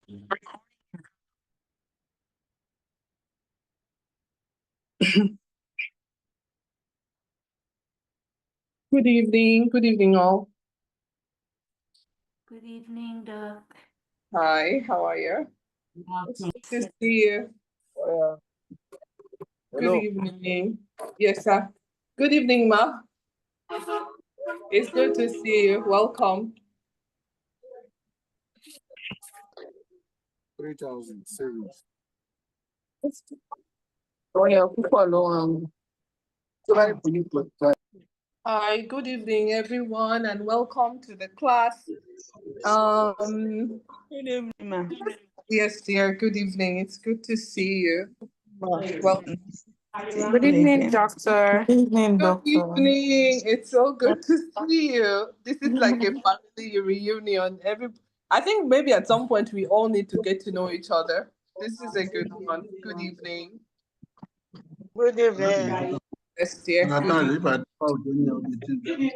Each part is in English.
Good evening, all. Good evening, Doc. Hi, how are you? It's good to see you. Good Hello. evening. Yes, sir. Good evening, Ma. It's good to see you. Welcome. 3,000 savings. Hi, good evening, everyone, and welcome to the class. Um, Good evening, ma'am. yes, dear. Good evening. It's good to see you. Well, Good evening, doctor. Good evening, good doctor. evening. It's so good to see you. This is like a family reunion. I think maybe at some point we all need to get to know each other. This is a good one. Good evening. Good evening. Yes, dear. Good Nathan, evening. if I found any of the things. Let me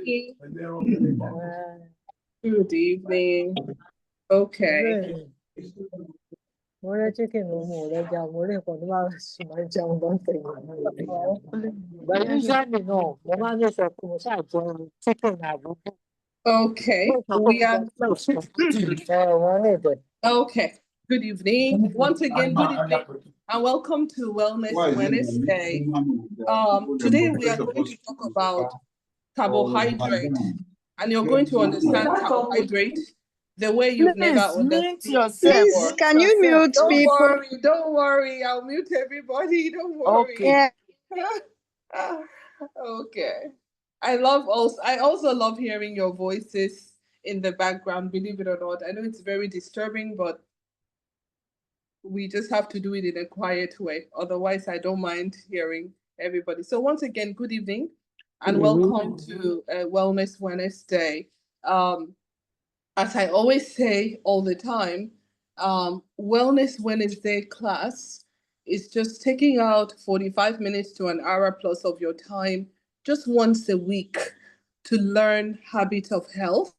see. Good evening. Okay. Mo rẹ chicken mo mo rẹ ja mo rí nǹkan tó máa sùn máa jẹun lọ́sẹ̀ yìí. Bẹ́ẹ̀ usually náà mo máa ń sọ pé mo ṣáà jẹun chicken àbúkù. Okay. We are Wọ́n lè bẹ̀. okay. Good evening. Once again, good evening and welcome to Wellness Wednesday. Today we are going to talk about carbohydrate, and you're going to understand carbohydrate the way you've never understood yourself. before. Can you mute Don't people? worry, don't worry. I'll mute everybody. Don't worry. Okay. Okay. I also love hearing your voices in the background, believe it or not. I know it's very disturbing, but we just have to do it in a quiet way. Otherwise, I don't mind hearing everybody. So once again, good evening and welcome to Wellness Wednesday. As I always say all the time, Wellness Wednesday class is just taking out 45 minutes to an hour plus of your time just once a week to learn habits of health.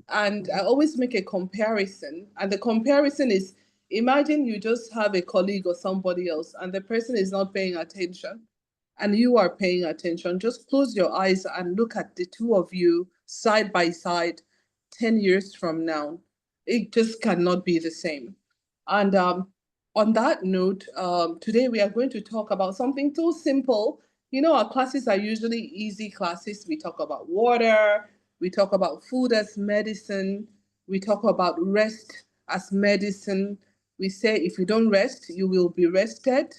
And I always make a comparison, and the comparison is, imagine you just have a colleague or somebody else, and the person is not paying attention, and you are paying attention. Just close your eyes and look at the two of you side by side 10 years from now. It just cannot be the same. And on that note, today we are going to talk about something too simple. You know, our classes are usually easy classes. We talk about water, we talk about food as medicine, we talk about rest as medicine. We say if you don't rest, you will be rested.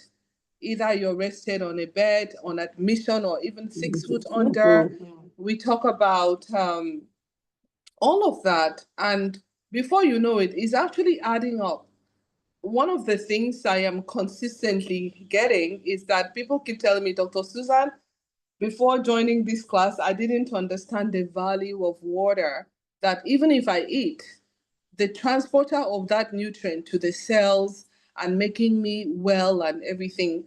Either you're rested on a bed, on admission, or even 6 foot under. We talk about all of that. And before you know it, it's actually adding up. One of the things I am consistently getting is that people keep telling me, Dr. Susan, before joining this class, I didn't understand the value of water. That even if I eat, the transporter of that nutrient to the cells and making me well and everything,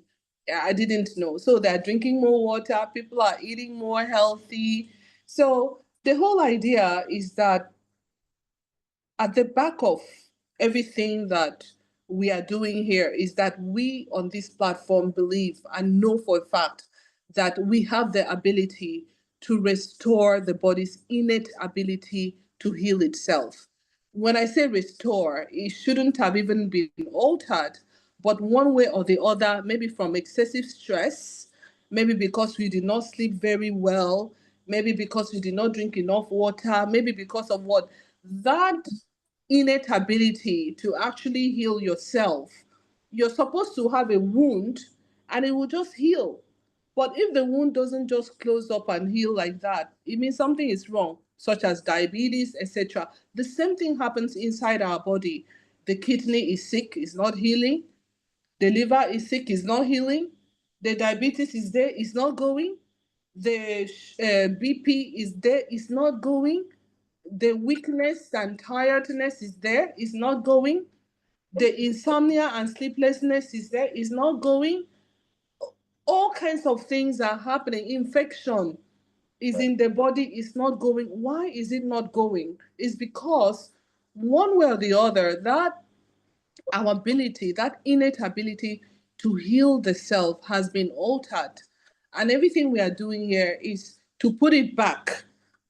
I didn't know. So they're drinking more water, people are eating more healthy. So the whole idea is that at the back of everything that we are doing here is that we on this platform believe and know for a fact that we have the ability to restore the body's innate ability to heal itself. When I say restore, it shouldn't have even been altered, but one way or the other, maybe from excessive stress, maybe because we did not sleep very well, maybe because we did not drink enough water, maybe because of what, that innate ability to actually heal yourself. You're supposed to have a wound and it will just heal. But if the wound doesn't just close up and heal like that, it means something is wrong, such as diabetes, etc. The same thing happens inside our body. The kidney is sick, is not healing. The liver is sick, is not healing. The diabetes is there, is not going. The BP is there, is not going. The weakness and tiredness is there, is not going. The insomnia and sleeplessness is there, is not going. All kinds of things are happening. Infection. is in the body is not going. Why is it not going? It's because one way or the other, that our ability, that innate ability to heal the self has been altered. And everything we are doing here is to put it back.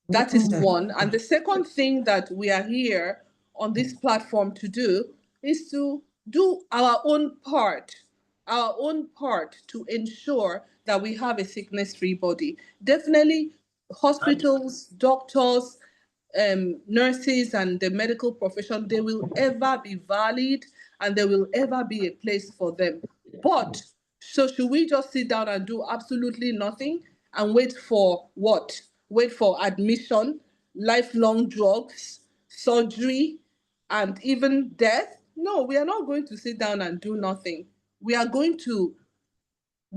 That is one. And the second thing that we are here on this platform to do is to do our own part to ensure that we have a sickness free body. Definitely, hospitals, doctors, nurses and the medical profession, they will ever be valid and there will ever be a place for them. But so should we just sit down and do absolutely nothing and wait for what? Wait for admission, lifelong drugs, surgery, and even death? No, we are not going to sit down and do nothing. We are going to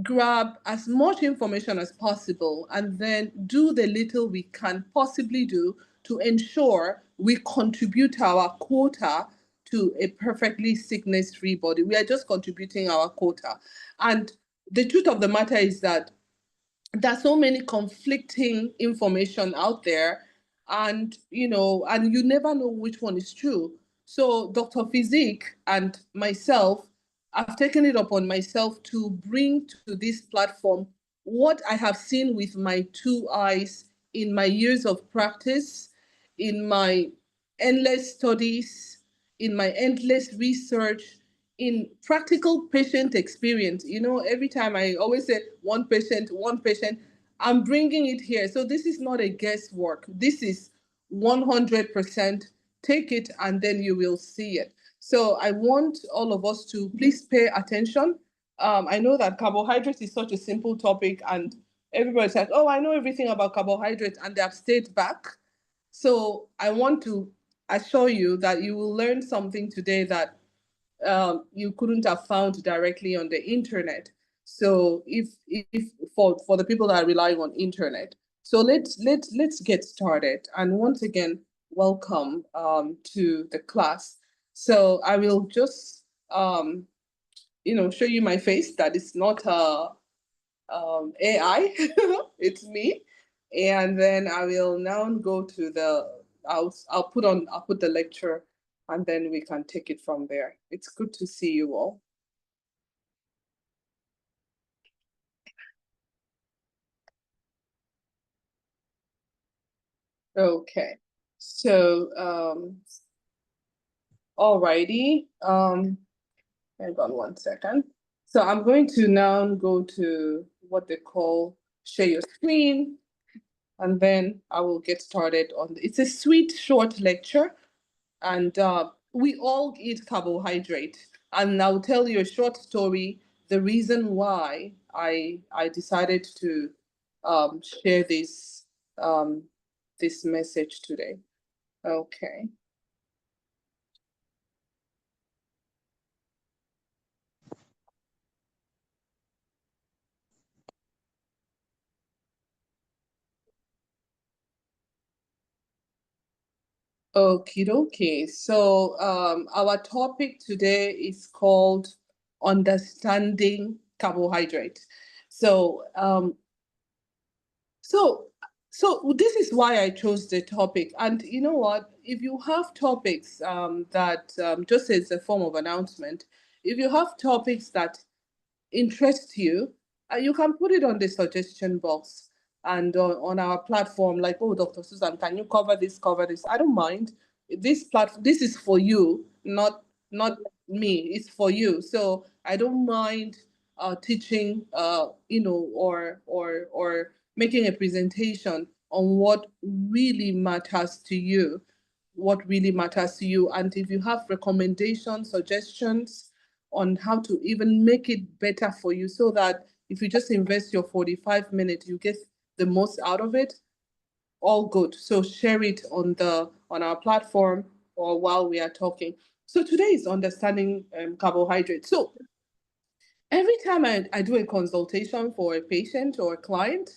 grab as much information as possible and then do the little we can possibly do to ensure we contribute our quota to a perfectly sickness free body. We are just contributing our quota. And the truth of the matter is that there's so many conflicting information out there, and and you never know which one is true. So Dr. Physique and myself, I've taken it upon myself to bring to this platform what I have seen with my two eyes in my years of practice, in my endless studies, in my endless research, in practical patient experience. Every time I always say one patient, I'm bringing it here. So this is not a guesswork. This is 100%. Take it and then you will see it. So I want all of us to please pay attention. I know that carbohydrates is such a simple topic, and everybody's like, oh, I know everything about carbohydrates, and they have stayed back. So I want to assure you that you will learn something today that you couldn't have found directly on the internet. So if for the people that are relying on internet, so let's get started. And once again, welcome to the class. So I will just show you my face. That is not AI. It's me. And then I will now go to I'll put the lecture and then we can take it from there. It's good to see you all. Okay. So alrighty. Hang on one second. So I'm going to now go to what they call share your screen, and then I will get started on it's a sweet short lecture, and we all eat carbohydrate. And I'll tell you a short story, the reason why I decided to share this message today. Okay. Okie dokie. So our topic today is called understanding carbohydrate. So so so this is why I chose the topic. And you know what? If you have topics that just as a form of announcement, if you have topics that interest you, you can put it on the suggestion box and on our platform, like, oh, Dr. Susan, can you cover this, cover this? I don't mind. This is for you, not me. It's for you. So I don't mind teaching, or making a presentation on what really matters to you, what really matters to you. And if you have recommendations, suggestions on how to even make it better for you, so that if you just invest your 45 minutes, you get the most out of it, all good. So share it on our platform or while we are talking. So today is understanding carbohydrates. So every time I do a consultation for a patient or a client,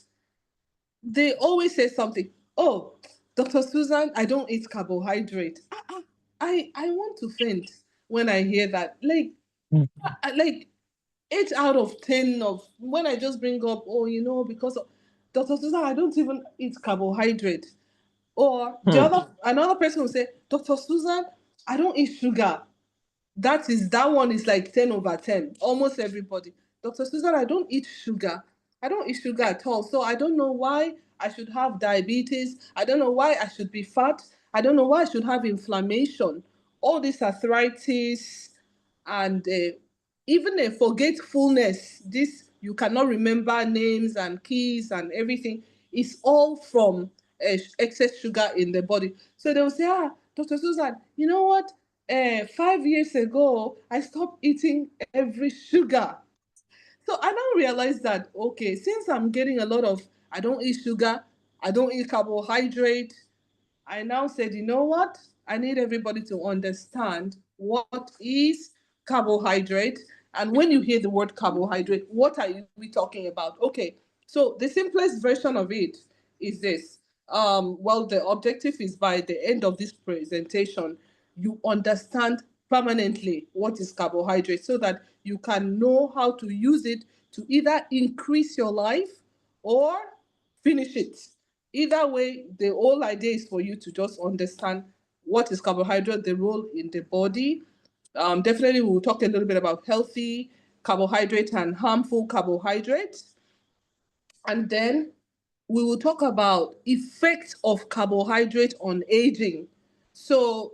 they always say something. Oh, Dr. Susan, I don't eat carbohydrate. I want to faint when I hear that. Like 8 out of 10 of when I just bring up, oh, because of, Dr. Susan, I don't even eat carbohydrate. Or another person will say, Dr. Susan, I don't eat sugar. That one is like 10 over 10. Almost everybody. Dr. Susan, I don't eat sugar. I don't eat sugar at all. So I don't know why I should have diabetes. I don't know why I should be fat. I don't know why I should have inflammation. All this arthritis and even a forgetfulness. This you cannot remember names and keys and everything. It's all from excess sugar in the body. So they will say, Dr. Susan, you know what? 5 years ago, I stopped eating every sugar. So I now realize that, okay, since I'm getting a lot of, I don't eat sugar, I don't eat carbohydrate, I now said, you know what? I need everybody to understand what is carbohydrate. And when you hear the word carbohydrate, what are we talking about? Okay, so the simplest version of it is this. Well, the objective is by the end of this presentation, you understand permanently what is carbohydrate so that you can know how to use it to either increase your life or finish it. Either way, the whole idea is for you to just understand what is carbohydrate, the role in the body. Definitely, we'll talk a little bit about healthy carbohydrate and harmful carbohydrates. And then we will talk about effects of carbohydrate on aging. So,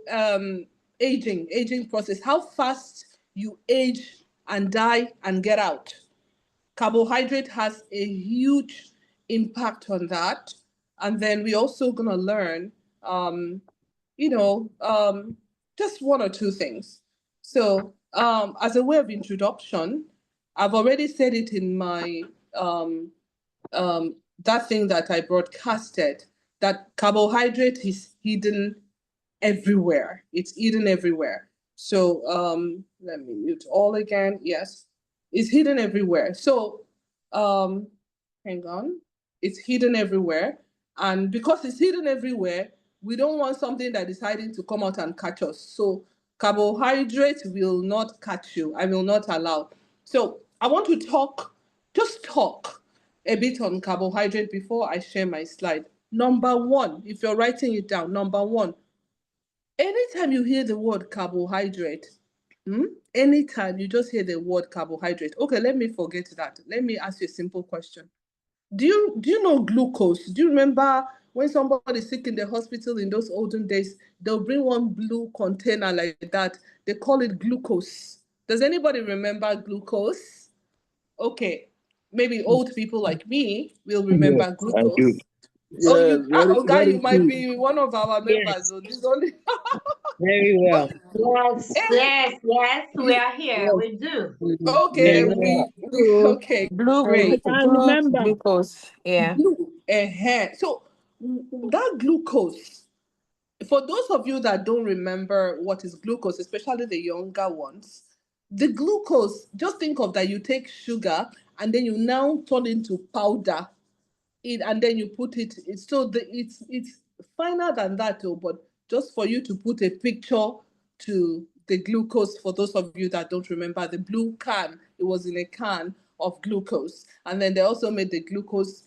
aging process, how fast you age and die and get out. Carbohydrate has a huge impact on that. And then we're also going to learn, um, you know, just one or two things. So, as a way of introduction, I've already said it in my that thing that I broadcasted, that carbohydrate is hidden everywhere. It's hidden everywhere. So let me mute all again. Yes, it's hidden everywhere. So hang on, it's hidden everywhere, and because it's hidden everywhere, we don't want something that is hiding to come out and catch us. So carbohydrate will not catch you. I will not allow. So I want to just talk a bit on carbohydrate before I share my slide. Number one, if you're writing it down, number one, anytime you hear the word carbohydrate, anytime you just hear the word carbohydrate, okay, let me forget that. Let me ask you a simple question. Do you know glucose? Do you remember when somebody's sick in the hospital in those olden days, they'll bring one blue container like that. They call it glucose. Does anybody remember glucose? Okay, maybe old people like me will Yes, remember I do. glucose. Oh, Yeah, very, Oga, very you might true. be one of our members. Yes, So this only very well. Yes, any yes, yes, we you are here. Yes, We do. okay, Very yes, well. we true. okay, Blue, I great. can remember. glucose. Yeah. Blue, so that glucose, for those of you that don't remember what is glucose, especially the younger ones, the glucose, just think of that you take sugar and then you now turn into powder it and then you put it's so it's finer than that though, but just for you to put a picture to the glucose, for those of you that don't remember the blue can, it was in a can of glucose, and then they also made the glucose,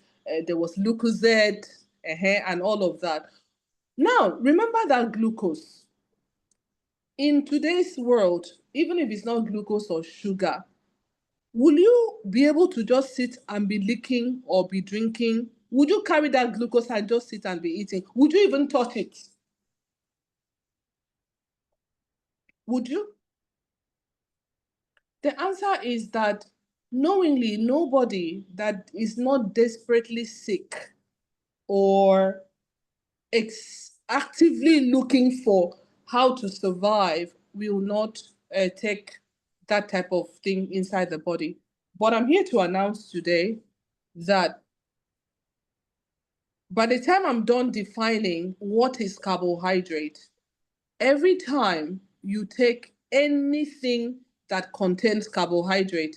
there was Lucozade, and all of that. Now remember that glucose in today's world, even if it's not glucose or sugar, will you be able to just sit and be licking or be drinking? Would you carry that glucose and just sit and be eating? Would you even touch it? Would you? The answer is that knowingly, nobody that is not desperately sick or actively looking for how to survive will not take that type of thing inside the body. But I'm here to announce today that by the time I'm done defining what is carbohydrate, every time you take anything that contains carbohydrate,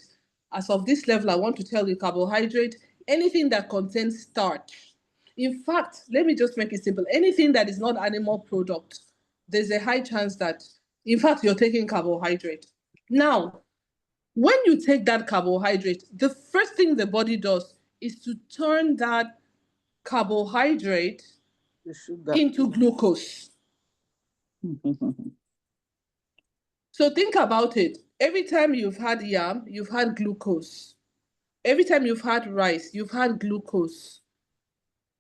as of this level, I want to tell you carbohydrate, anything that contains starch. In fact, let me just make it simple. Anything that is not animal product, there's a high chance that, in fact, you're taking carbohydrate. Now, when you take that carbohydrate, the first thing the body does is to turn that carbohydrate The sugar. into glucose. So think about it. Every time you've had yam, you've had glucose. Every time you've had rice, you've had glucose.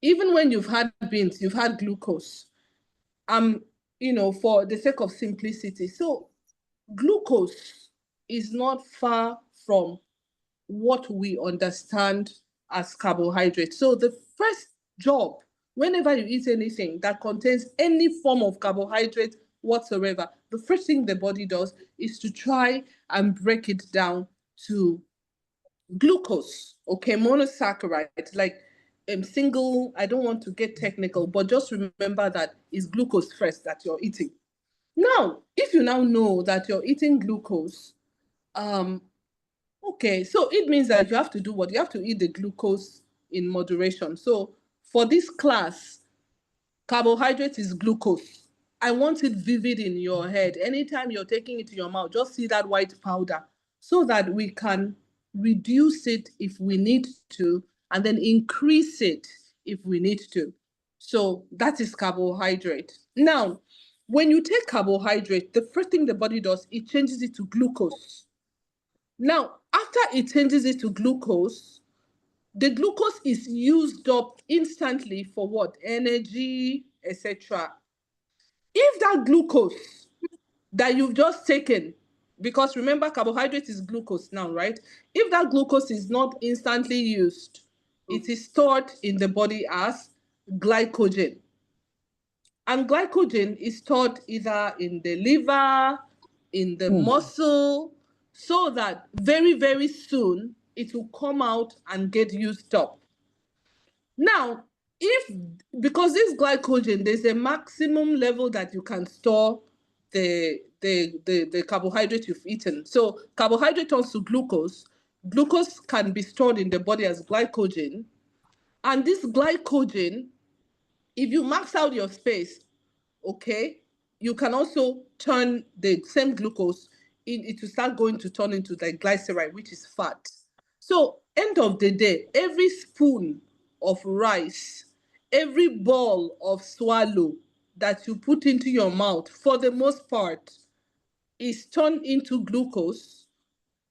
Even when you've had beans, you've had glucose. For the sake of simplicity. So glucose is not far from what we understand as carbohydrate. So the first job, whenever you eat anything that contains any form of carbohydrate whatsoever, the first thing the body does is to try and break it down to glucose, okay, monosaccharides, like single, I don't want to get technical, but just remember that it's glucose first that you're eating. Now, if you now know that you're eating glucose, okay, so it means that you have to do what? You have to eat the glucose in moderation. So for this class, carbohydrate is glucose. I want it vivid in your head. Anytime you're taking it to your mouth, just see that white powder so that we can reduce it if we need to, and then increase it if we need to. So that is carbohydrate. Now, when you take carbohydrate, the first thing the body does, it changes it to glucose. Now, after it changes it to glucose, the glucose is used up instantly for what? Energy, etc. If that glucose that you've just taken, because remember carbohydrate is glucose now, right? If that glucose is not instantly used, it is stored in the body as glycogen. And glycogen is stored either in the liver, in the muscle, so that very, very soon it will come out and get used up. Now, because this glycogen, there's a maximum level that you can store the carbohydrate you've eaten. So carbohydrate turns to glucose. Glucose can be stored in the body as glycogen. And this glycogen, if you max out your space, okay, you can also turn the same glucose it will start going to turn into the glyceride, which is fat. So end of the day, every spoon of rice, every ball of swallow that you put into your mouth, for the most part, is turned into glucose.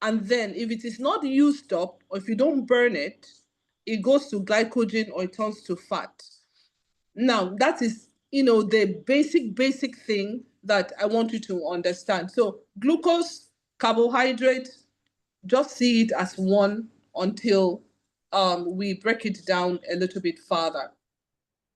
And then if it is not used up, or if you don't burn it, it goes to glycogen or it turns to fat. Now, that is, the basic thing that I want you to understand. So glucose, carbohydrate, just see it as one until we break it down a little bit further.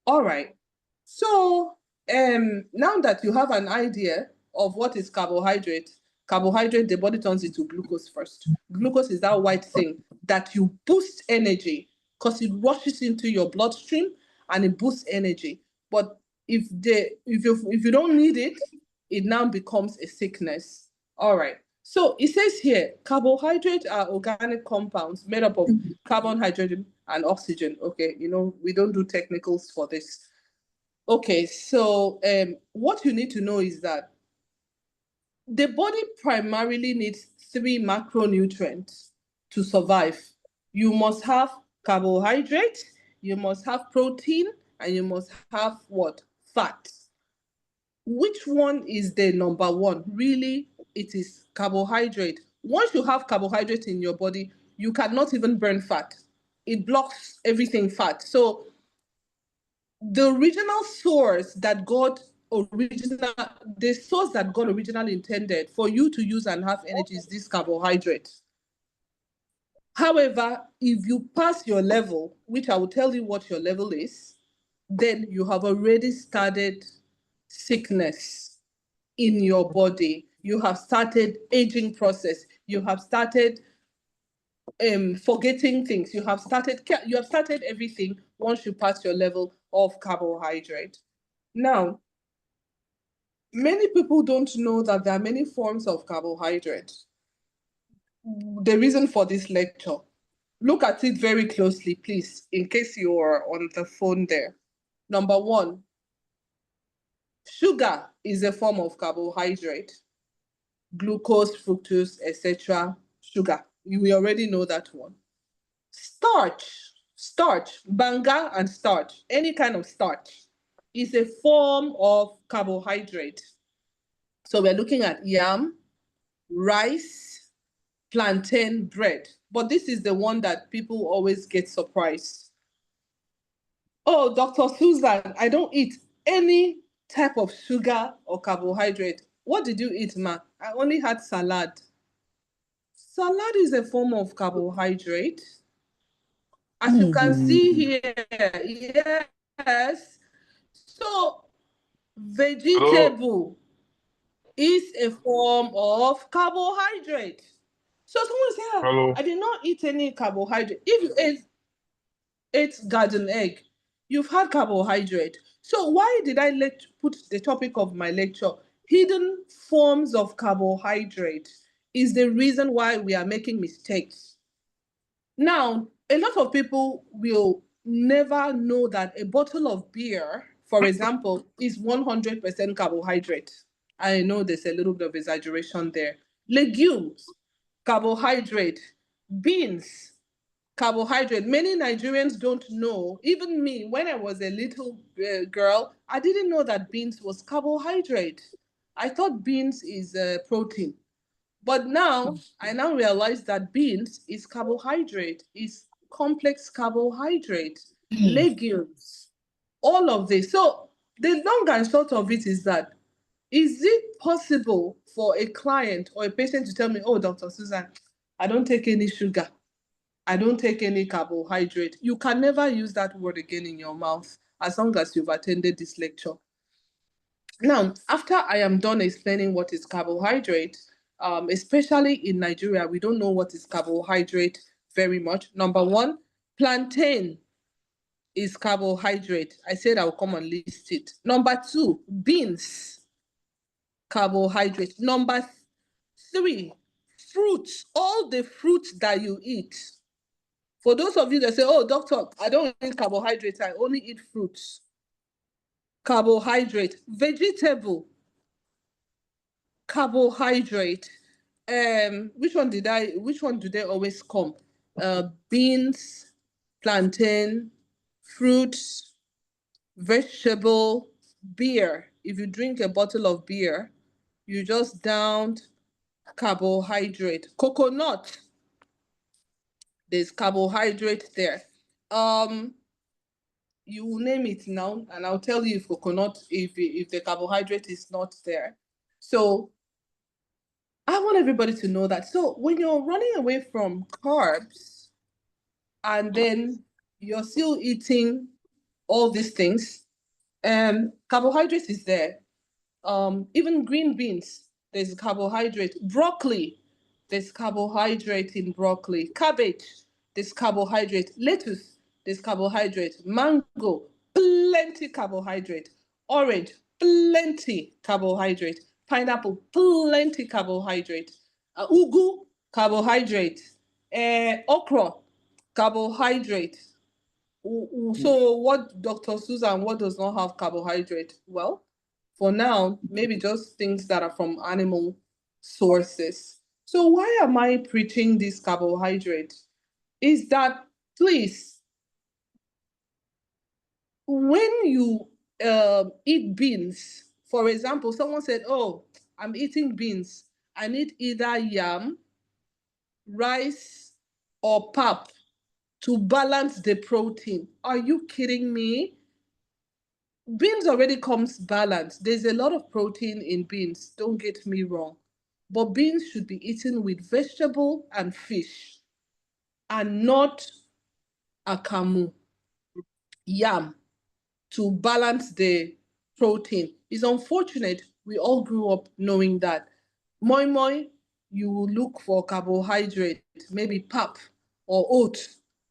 All right. So now that you have an idea of what is carbohydrate, the body turns into glucose first. Glucose is that white thing that you boost energy because it rushes into your bloodstream and it boosts energy. But if you don't need it, it now becomes a sickness. All right. So it says here, carbohydrates are organic compounds made up of carbon, hydrogen, and oxygen. Okay, we don't do technicals for this. Okay, so what you need to know is that the body primarily needs 3 macronutrients to survive. You must have carbohydrate, you must have protein, and you must have what? Fat. Which one is the number one? Really, it is carbohydrate. Once you have carbohydrate in your body, you cannot even burn fat. It blocks everything fat. So the original source that God originally intended for you to use and have energy is this carbohydrate. However, if you pass your level, which I will tell you what your level is, then you have already started sickness in your body. You have started aging process. You have started forgetting things. You have started everything once you pass your level of carbohydrate. Now, many people don't know that there are many forms of carbohydrate. The reason for this lecture, look at it very closely, please, in case you are on the phone there. Number one, sugar is a form of carbohydrate. Glucose, fructose, etc. Sugar. We already know that one. Starch. Starch, banga and starch, any kind of starch, is a form of carbohydrate. So we're looking at yam, rice, plantain, bread. But this is the one that people always get surprised. Oh, Dr. Susan, I don't eat any type of sugar or carbohydrate. What did you eat, ma? I only had salad. Salad is a form of carbohydrate. As you can see here, yes. So vegetable is a form of carbohydrate. So someone say, Hello. I did not eat any carbohydrate. If you ate garden egg, you've had carbohydrate. So why did I put the topic of my lecture, hidden forms of carbohydrate, is the reason why we are making mistakes. Now, a lot of people will never know that a bottle of beer, for example, is 100% carbohydrate. I know there's a little bit of exaggeration there. Legumes, carbohydrate. Beans, carbohydrate. Many Nigerians don't know, even me, when I was a little girl, I didn't know that beans was carbohydrate. I thought beans is protein. But now I now realize that beans is carbohydrate, is complex carbohydrate, legumes, all of this. So the long and short of it is that, is it possible for a client or a patient to tell me, oh, Dr. Susan, I don't take any sugar, I don't take any carbohydrate? You can never use that word again in your mouth as long as you've attended this lecture. Now, after I am done explaining what is carbohydrate, especially in Nigeria, we don't know what is carbohydrate very much. Number one, plantain is carbohydrate. I said I'll come and list it. Number two, beans, carbohydrate. Number three, fruits, all the fruits that you eat. For those of you that say, oh, doctor, I don't eat carbohydrates, I only eat fruits. Carbohydrate, vegetable, carbohydrate. Which one do they always come? Beans, plantain, fruits, vegetable, beer. If you drink a bottle of beer, you just downed carbohydrate. Coconut, there's carbohydrate there. You will name it now, and I'll tell you if coconut, if the carbohydrate is not there. So I want everybody to know that. So when you're running away from carbs and then you're still eating all these things, carbohydrate is there. Even green beans, there's carbohydrate. Broccoli, there's carbohydrate in broccoli. Cabbage, there's carbohydrate. Lettuce, there's carbohydrate. Mango, plenty carbohydrate. Orange, plenty carbohydrate. Pineapple, plenty carbohydrate. Ugu, carbohydrate. Okra, carbohydrate. So what, Dr. Susan, what does not have carbohydrate? Well, for now, maybe just things that are from animal sources. So why am I preaching this carbohydrate? Is that, please, when you eat beans, for example, someone said, oh, I'm eating beans. I need either yam, rice, or pap to balance the protein. Are you kidding me? Beans already comes balanced. There's a lot of protein in beans, don't get me wrong. But beans should be eaten with vegetable and fish and not akamu, yam, to balance the protein. It's unfortunate we all grew up knowing that. Moi moi, you will look for carbohydrate, maybe pap or oat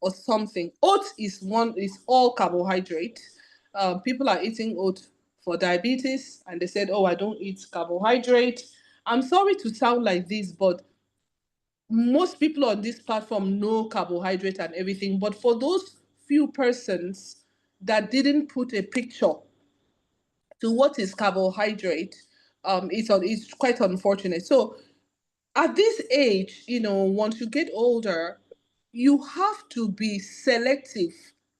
or something. Oat is all carbohydrate. People are eating oat for diabetes, and they said, "Oh, I don't eat carbohydrate." I'm sorry to sound like this, but most people on this platform know carbohydrate and everything. But for those few persons that didn't put a picture to what is carbohydrate, it's quite unfortunate. So at this age, once you get older, you have to be selective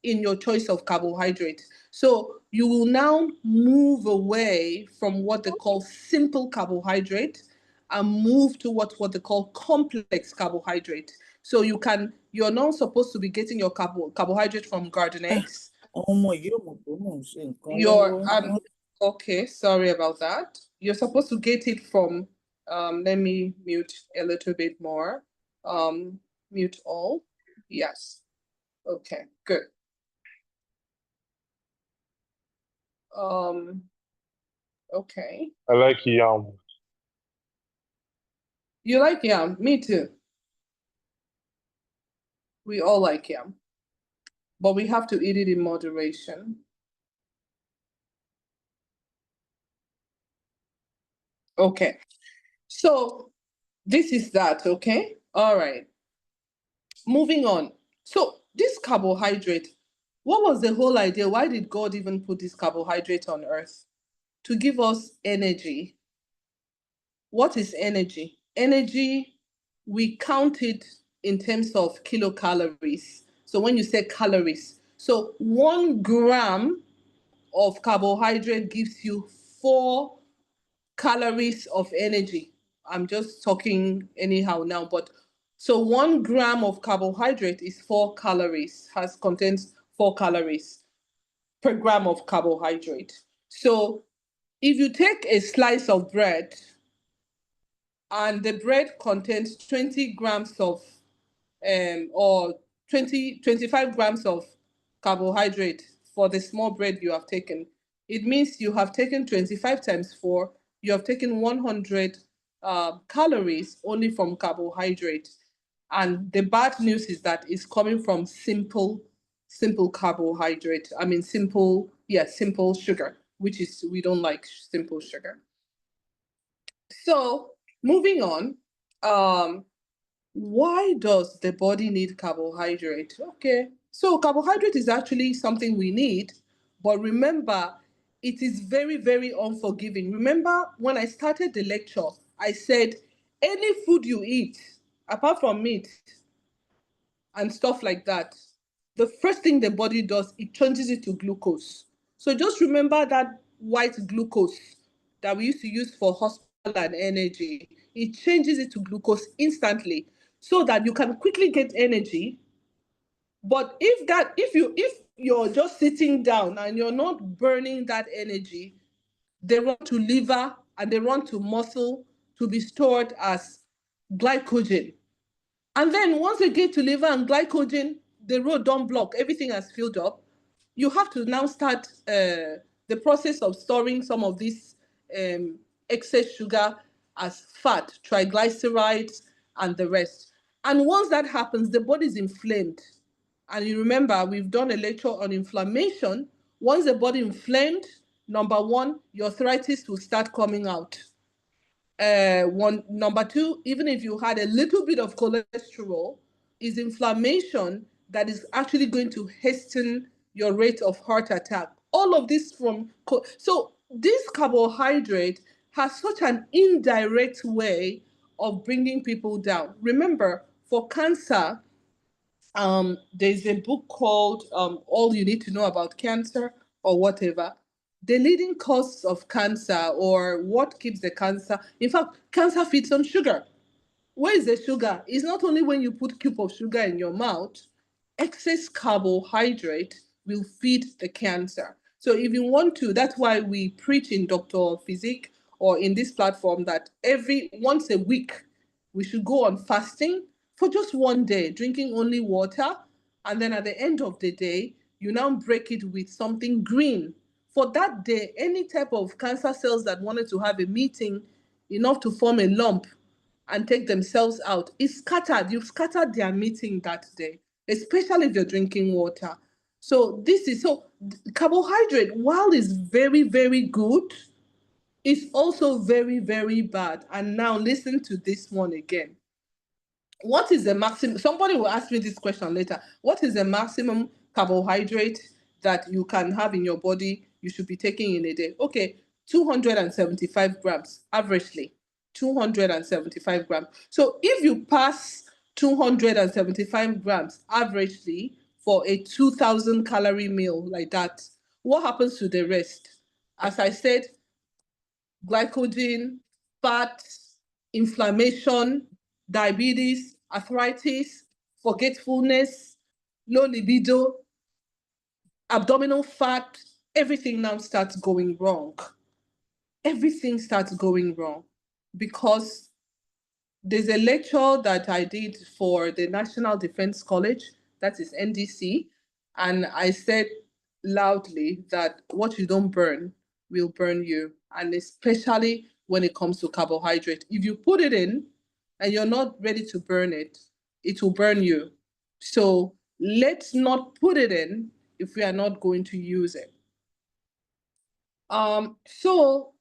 in your choice of carbohydrate. So you will now move away from what they call simple carbohydrate and move towards what they call complex carbohydrate. So you're not supposed to be getting your carbohydrate from garden eggs. Okay, sorry about that. You're supposed to get it from, let me mute a little bit more. Mute all. Yes. Okay, good. Okay. I like yam. You like yam? Me too. We all like yam. But we have to eat it in moderation. Okay. So this is that, okay? All right. Moving on. So this carbohydrate, what was the whole idea? Why did God even put this carbohydrate on earth? To give us energy. What is energy? Energy, we count it in terms of kilocalories. So when you say calories, so 1 gram of carbohydrate gives you 4 calories of energy. I'm just talking anyhow now, but so 1 gram of carbohydrate is 4 calories, contains 4 calories per gram of carbohydrate. So if you take a slice of bread and the bread contains 20 grams of or 25 grams of carbohydrate for the small bread you have taken, it means you have taken 25 times 4, you have taken 100 calories only from carbohydrate. And the bad news is that it's coming from simple carbohydrate. I mean, simple sugar, which is, we don't like simple sugar. So moving on, why does the body need carbohydrate? Okay, so carbohydrate is actually something we need, but remember, it is very, very unforgiving. Remember when I started the lecture, I said any food you eat, apart from meat and stuff like that, the first thing the body does, it changes it to glucose. So just remember that white glucose that we used to use for hospital and energy, it changes it to glucose instantly so that you can quickly get energy. But if you're just sitting down and you're not burning that energy, they run to liver and they run to muscle to be stored as glycogen. And then once they get to liver and glycogen, the road don't block, everything has filled up. You have to now start the process of storing some of this excess sugar as fat, triglycerides, and the rest. And once that happens, the body is inflamed. And you remember, we've done a lecture on inflammation. Once the body inflamed, number one, your arthritis will start coming out. Number two, even if you had a little bit of cholesterol, is inflammation that is actually going to hasten your rate of heart attack. All of this so this carbohydrate has such an indirect way of bringing people down. Remember, for cancer, there's a book called All You Need to Know About Cancer or whatever. The leading cause of cancer, or what keeps the cancer, in fact, cancer feeds on sugar. Where is the sugar? It's not only when you put a cube of sugar in your mouth, excess carbohydrate will feed the cancer. So if you want to, that's why we preach in Dr. Physique or in this platform that once a week, we should go on fasting for just one day, drinking only water. And then at the end of the day, you now break it with something green. For that day, any type of cancer cells that wanted to have a meeting enough to form a lump and take themselves out, it's scattered. You've scattered their meeting that day, especially if you're drinking water. So carbohydrate, while it's very, very good, is also very, very bad. And now listen to this one again. What is the maximum? Somebody will ask me this question later. What is the maximum carbohydrate that you can have in your body, you should be taking in a day? Okay, 275 grams, averagely. 275 grams. So if you pass 275 grams averagely for a 2,000 calorie meal like that. What happens to the rest? As I said, glycogen, fat, inflammation, diabetes, arthritis, forgetfulness, low libido, abdominal fat, everything now starts going wrong. Everything starts going wrong because there's a lecture that I did for the National Defense College, that is NDC, and I said loudly that what you don't burn will burn you, and especially when it comes to carbohydrate. If you put it in and you're not ready to burn it, it will burn you. So let's not put it in if we are not going to use it. So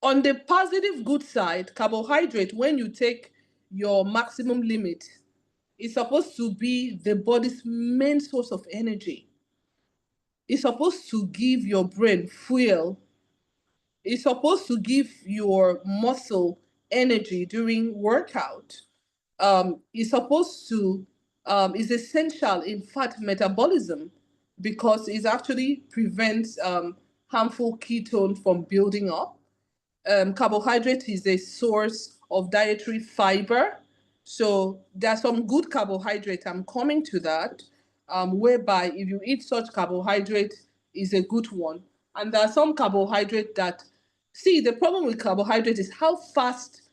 on the positive good side, carbohydrate, when you take your maximum limit, is supposed to be the body's main source of energy. It's supposed to give your brain fuel. It's supposed to give your muscle energy during workout. It's supposed to, is essential in fat metabolism because it actually prevents harmful ketone from building up. Carbohydrate is a source of dietary fiber. So there are some good carbohydrate. I'm coming to that, whereby if you eat such carbohydrate is a good one. And there are some carbohydrate that, see, the problem with carbohydrate is how fast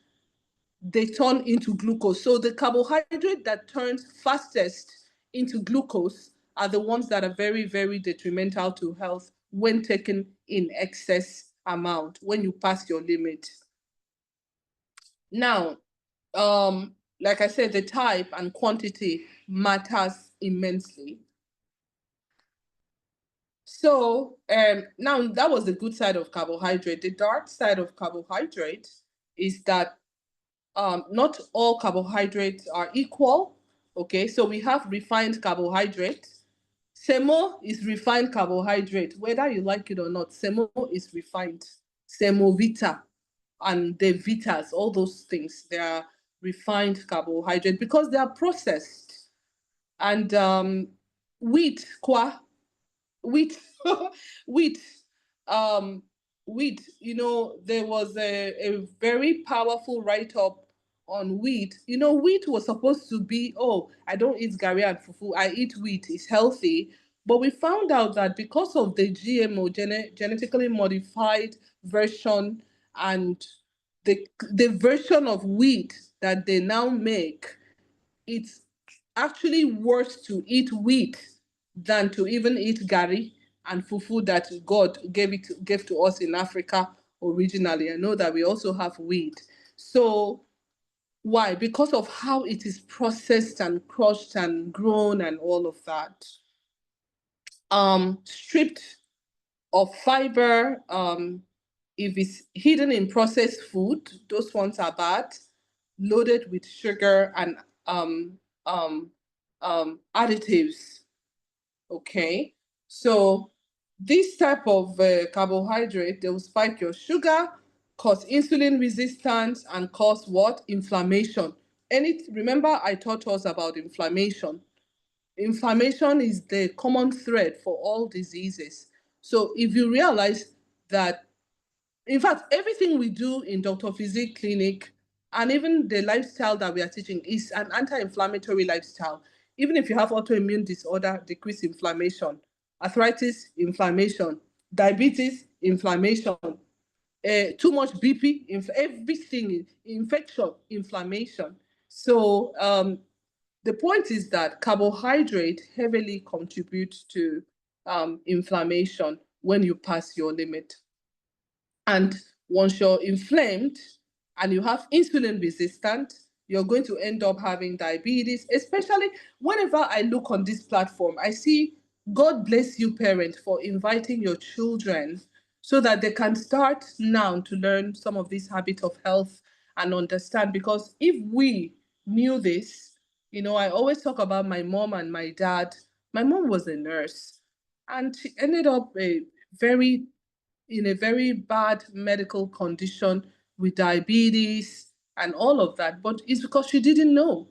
they turn into glucose. So the carbohydrate that turns fastest into glucose are the ones that are very, very detrimental to health when taken in excess amount, when you pass your limit. Now, like I said, the type and quantity matters immensely. So now that was the good side of carbohydrate. The dark side of carbohydrate is that not all carbohydrates are equal. Okay, so we have refined carbohydrate. Semo is refined carbohydrate, whether you like it or not. Semo is refined. Semovita and the Vitas, all those things, they are refined carbohydrate because they are processed. And wheat, wheat, wheat, um, wheat, there was a very powerful write-up on wheat. Wheat was supposed to be, oh, I don't eat gari and fufu, I eat wheat, it's healthy. But we found out that because of the GMO, genetically modified version, and the version of wheat that they now make, it's actually worse to eat wheat than to even eat gari and fufu that God gave to us in Africa originally. I know that we also have wheat. So why? Because of how it is processed and crushed and grown and all of that. Stripped of fiber, if it's hidden in processed food, those ones are bad. Loaded with sugar and additives. Okay, so this type of carbohydrate, they will spike your sugar, cause insulin resistance, and cause what? Inflammation. Remember I taught us about inflammation. Inflammation is the common thread for all diseases. So if you realize that, in fact, everything we do in Dr. Physique Clinic and even the lifestyle that we are teaching is an anti-inflammatory lifestyle. Even if you have autoimmune disorder, decrease inflammation, arthritis, inflammation, diabetes, inflammation, too much BP, everything, infection, inflammation. So the point is that carbohydrate heavily contributes to inflammation when you pass your limit. And once you're inflamed and you have insulin resistant, you're going to end up having diabetes, especially whenever I look on this platform, I see God bless you, parents, for inviting your children so that they can start now to learn some of these habits of health and understand. Because if we knew this, I always talk about my mom and my dad. My mom was a nurse and she ended up very in a very bad medical condition with diabetes and all of that. But it's because she didn't know.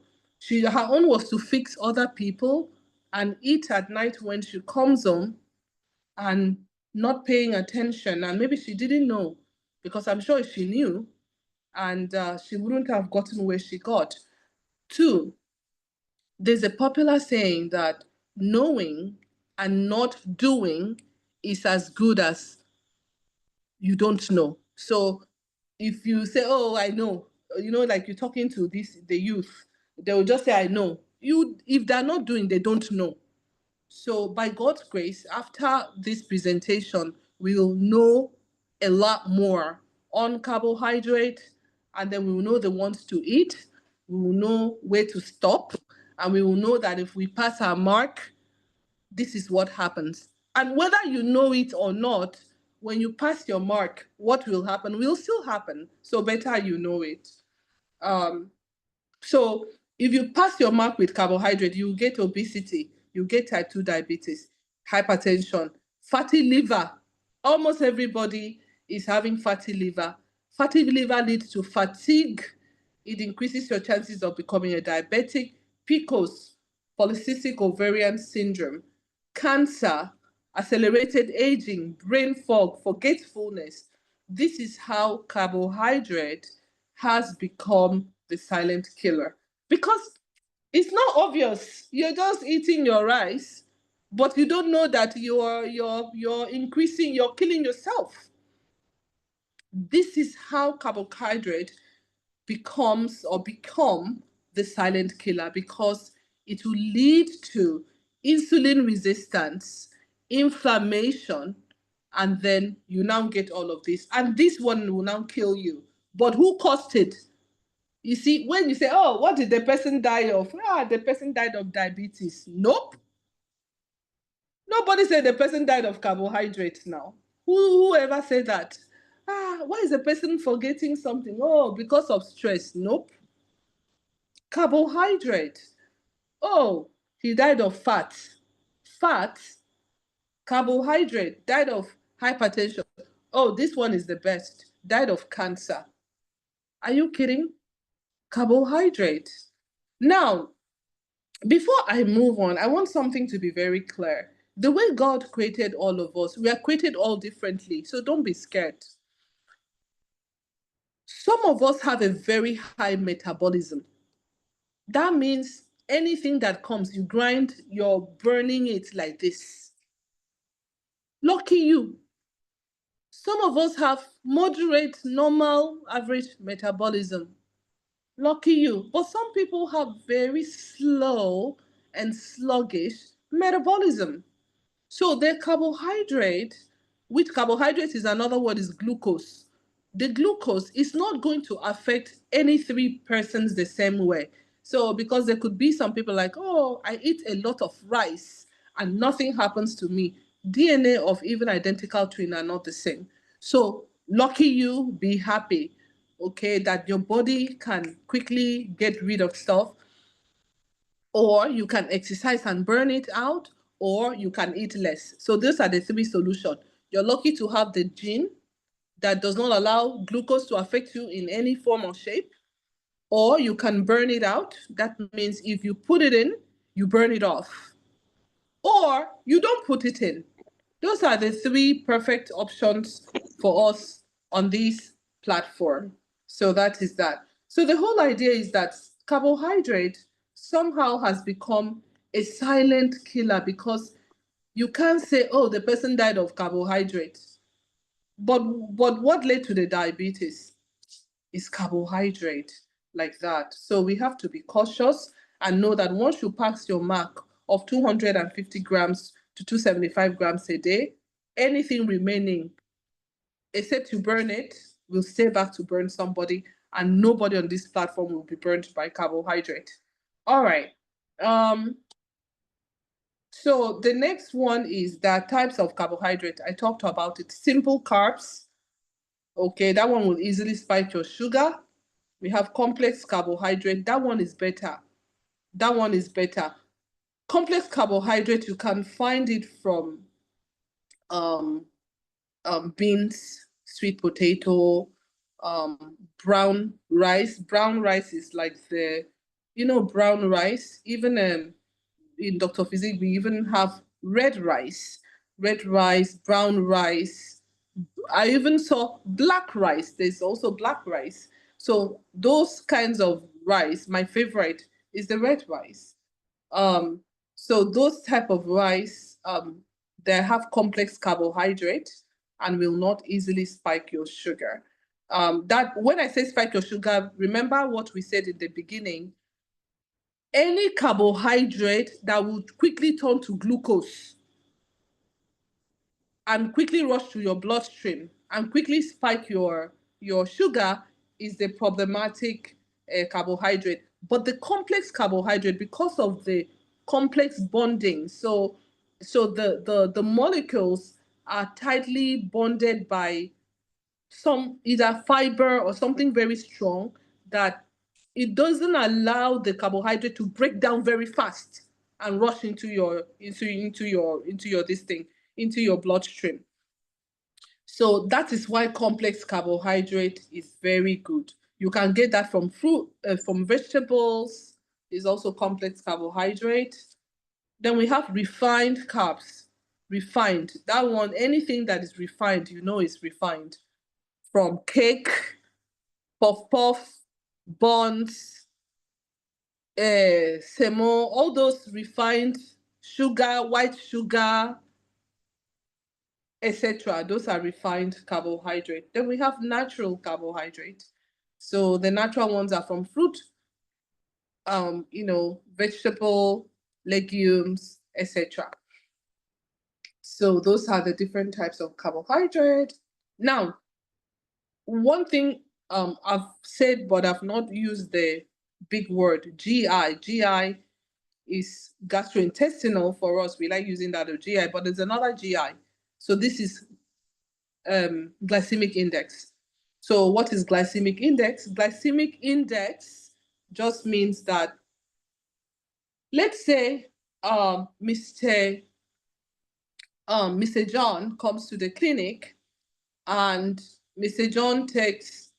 Her own was to fix other people and eat at night when she comes home and not paying attention. And maybe she didn't know, because I'm sure if she knew, and she wouldn't have gotten where she got. Two, there's a popular saying that knowing and not doing is as good as you don't know. So if you say, "Oh, I know," like you're talking to the youth, they will just say, "I know." If they're not doing, they don't know. So by God's grace, after this presentation, we'll know a lot more on carbohydrate, and then we will know the ones to eat. We will know where to stop, and we will know that if we pass our mark, this is what happens. And whether you know it or not, when you pass your mark, what will happen will still happen. So better you know it. Um, so if you pass your mark with carbohydrate, you get obesity, you get type 2 diabetes, hypertension, fatty liver. Almost everybody is having fatty liver. Fatty liver leads to fatigue. It increases your chances of becoming a diabetic. PCOS, polycystic ovarian syndrome, cancer, accelerated aging, brain fog, forgetfulness. This is how carbohydrate has become the silent killer. Because it's not obvious. You're just eating your rice, but you don't know that you're increasing, you're killing yourself. This is how carbohydrate become the silent killer, because it will lead to insulin resistance, inflammation, and then you now get all of this. And this one will now kill you. But who caused it? You see, when you say, "Oh, what did the person die of?" The person died of diabetes. Nope. Nobody said the person died of carbohydrates now. Whoever said that? Why is the person forgetting something? Oh, because of stress. Nope. Carbohydrate. Oh, he died of fat. Fat, carbohydrate, died of hypertension. Oh, this one is the best. Died of cancer. Are you kidding? Carbohydrate. Now, before I move on, I want something to be very clear. The way God created all of us, we are created all differently. So don't be scared. Some of us have a very high metabolism. That means anything that comes, you grind, you're burning it like this. Lucky you. Some of us have moderate, normal, average metabolism. Lucky you. But some people have very slow and sluggish metabolism. So the carbohydrate, which carbohydrate is another word, is glucose. The glucose is not going to affect any three persons the same way. So because there could be some people like, "Oh, I eat a lot of rice and nothing happens to me." DNA of even identical twin are not the same. So lucky you, be happy, okay, that your body can quickly get rid of stuff, or you can exercise and burn it out, or you can eat less. So those are the three solutions. You're lucky to have the gene that does not allow glucose to affect you in any form or shape, or you can burn it out. That means if you put it in, you burn it off, or you don't put it in. Those are the three perfect options for us on this platform. So that is that. So the whole idea is that carbohydrate somehow has become a silent killer, because you can't say, "Oh, the person died of carbohydrates." But what led to the diabetes is carbohydrate, like that. So we have to be cautious and know that once you pass your mark of 250 grams to 275 grams a day, anything remaining, except you burn it, will stay back to burn somebody, and nobody on this platform will be burned by carbohydrate. All right. Um, so the next one is that types of carbohydrate. I talked about it. Simple carbs. Okay, that one will easily spike your sugar. We have complex carbohydrate. That one is better. That one is better. Complex carbohydrate, you can find it from um, beans, sweet potato, brown rice. Brown rice is like the brown rice. Even in Dr. Physique, we even have red rice, brown rice. I even saw black rice. There's also black rice. So those kinds of rice, my favorite is the red rice. Um, so those type of rice, they have complex carbohydrate and will not easily spike your sugar. That when I say spike your sugar, remember what we said in the beginning. Any carbohydrate that would quickly turn to glucose and quickly rush to your bloodstream and quickly spike your sugar is the problematic carbohydrate. But the complex carbohydrate, because of the complex bonding, so the molecules are tightly bonded by some either fiber or something very strong, that it doesn't allow the carbohydrate to break down very fast and rush into your this thing, into your bloodstream. So that is why complex carbohydrate is very good. You can get that from fruit, from vegetables, is also complex carbohydrate. Then we have refined carbs. Refined, that one, anything that is refined, is refined. From cake, puff puff, buns, semo, all those refined sugar, white sugar, etc. Those are refined carbohydrate. Then we have natural carbohydrate. So the natural ones are from fruit, vegetable, legumes, etc. So those are the different types of carbohydrate. Now, one thing I've said, but I've not used the big word GI. GI is gastrointestinal for us. We like using that, GI, but there's another GI. So this is glycemic index. So what is glycemic index? Glycemic index just means that, let's say, Mr. John comes to the clinic, and Mr. John takes,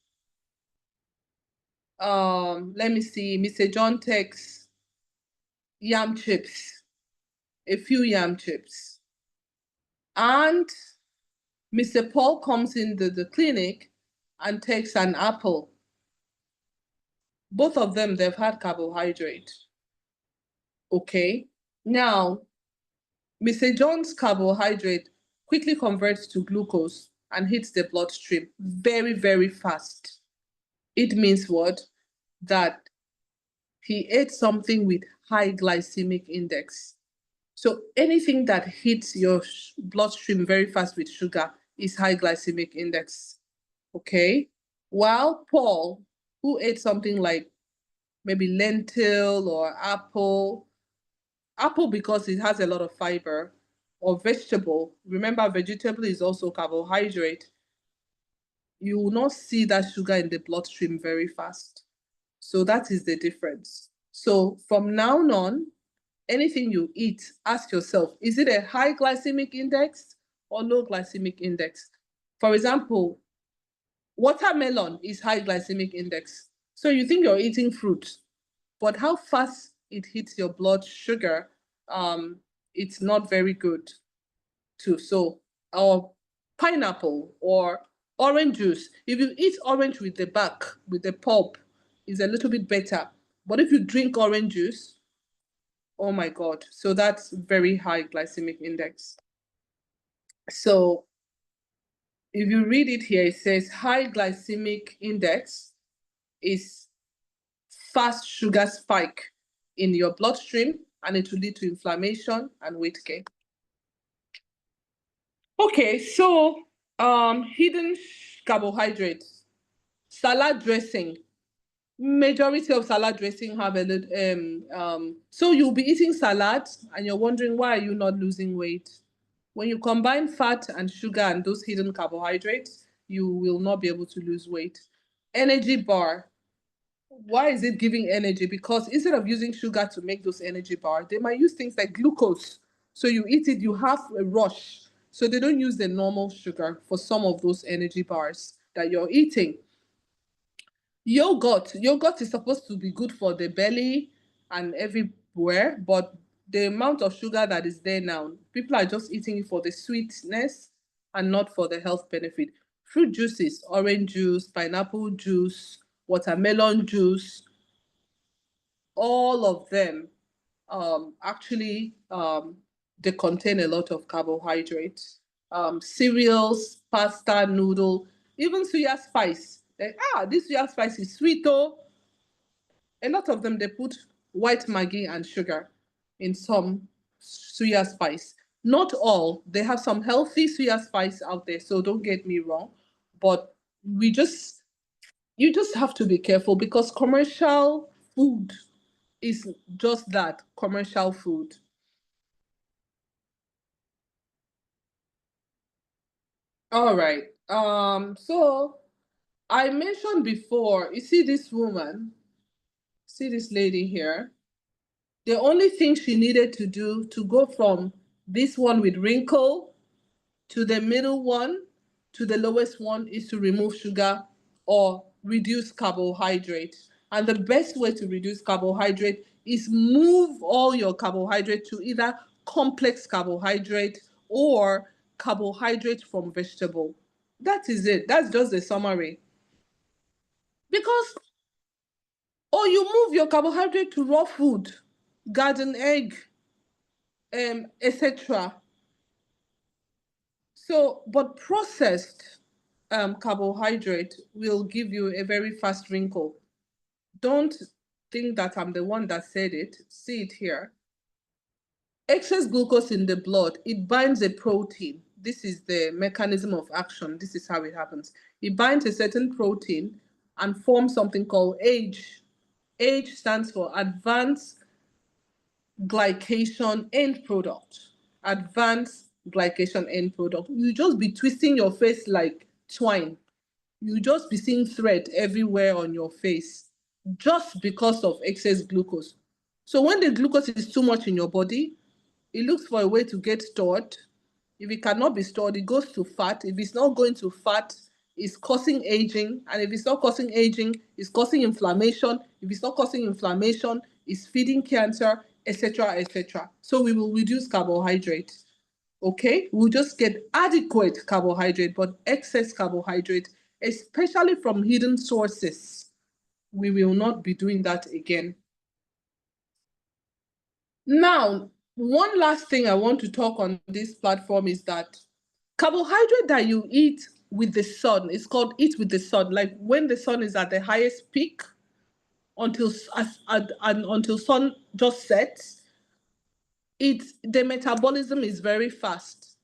let me see, Mr. John takes yam chips, a few yam chips. And Mr. Paul comes into the clinic and takes an apple. Both of them, they've had carbohydrate. Okay. Now, Mr. John's carbohydrate quickly converts to glucose and hits the bloodstream very, very fast. It means what? That he ate something with high glycemic index. So anything that hits your bloodstream very fast with sugar is high glycemic index. Okay. While Paul, who ate something like maybe lentil or apple because it has a lot of fiber, or vegetable, remember vegetable is also carbohydrate, you will not see that sugar in the bloodstream very fast. So that is the difference. So from now on, anything you eat, ask yourself, is it a high glycemic index or low glycemic index? For example, watermelon is high glycemic index. So you think you're eating fruit, but how fast it hits your blood sugar, it's not very good too. So, or pineapple or orange juice, if you eat orange with the back, with the pulp, is a little bit better. But if you drink orange juice, oh my God. So that's very high glycemic index. So if you read it here, it says high glycemic index is fast sugar spike in your bloodstream, and it will lead to inflammation and weight gain. Okay, so hidden carbohydrates, salad dressing. Majority of salad dressing have a little, so you'll be eating salad and you're wondering, why are you not losing weight? When you combine fat and sugar and those hidden carbohydrates, you will not be able to lose weight. Energy bar. Why is it giving energy? Because instead of using sugar to make those energy bars, they might use things like glucose. So you eat it, you have a rush. So they don't use the normal sugar for some of those energy bars that you're eating. Yogurt is supposed to be good for the belly and everywhere, but the amount of sugar that is there now, people are just eating it for the sweetness and not for the health benefit. Fruit juices, orange juice, pineapple juice, watermelon juice, all of them actually they contain a lot of carbohydrates. Cereals, pasta, noodle, even suya spice. This suya spice is sweet though. A lot of them they put white Maggi and sugar in some suya spice. Not all. They have some healthy suya spice out there, so don't get me wrong. But we just you just have to be careful because commercial food is just that, commercial food. All right. So I mentioned before, you see this woman, see this lady here. The only thing she needed to do to go from this one with wrinkle to the middle one to the lowest one is to remove sugar or reduce carbohydrate. And the best way to reduce carbohydrate is move all your carbohydrate to either complex carbohydrate or carbohydrate from vegetable. That is it. That's just the summary. Because, or you move your carbohydrate to raw food, garden egg, etc. So, but processed carbohydrate will give you a very fast wrinkle. Don't think that I'm the one that said it. See it here. Excess glucose in the blood, it binds a protein. This is the mechanism of action. This is how it happens. It binds a certain protein and forms something called AGE. AGE stands for advanced glycation end product. Advanced glycation end product. You just be twisting your face like twine. You just be seeing thread everywhere on your face just because of excess glucose. So when the glucose is too much in your body, it looks for a way to get stored. If it cannot be stored, it goes to fat. If it's not going to fat, it's causing aging. And if it's not causing aging, it's causing inflammation. If it's not causing inflammation, it's feeding cancer, etc., etc. So we will reduce carbohydrate. Okay, we'll just get adequate carbohydrate, but excess carbohydrate, especially from hidden sources, we will not be doing that again. Now, one last thing I want to talk on this platform is that carbohydrate that you eat with the sun is called eat with the sun. Like when the sun is at the highest peak until until sun just sets, the metabolism is very fast.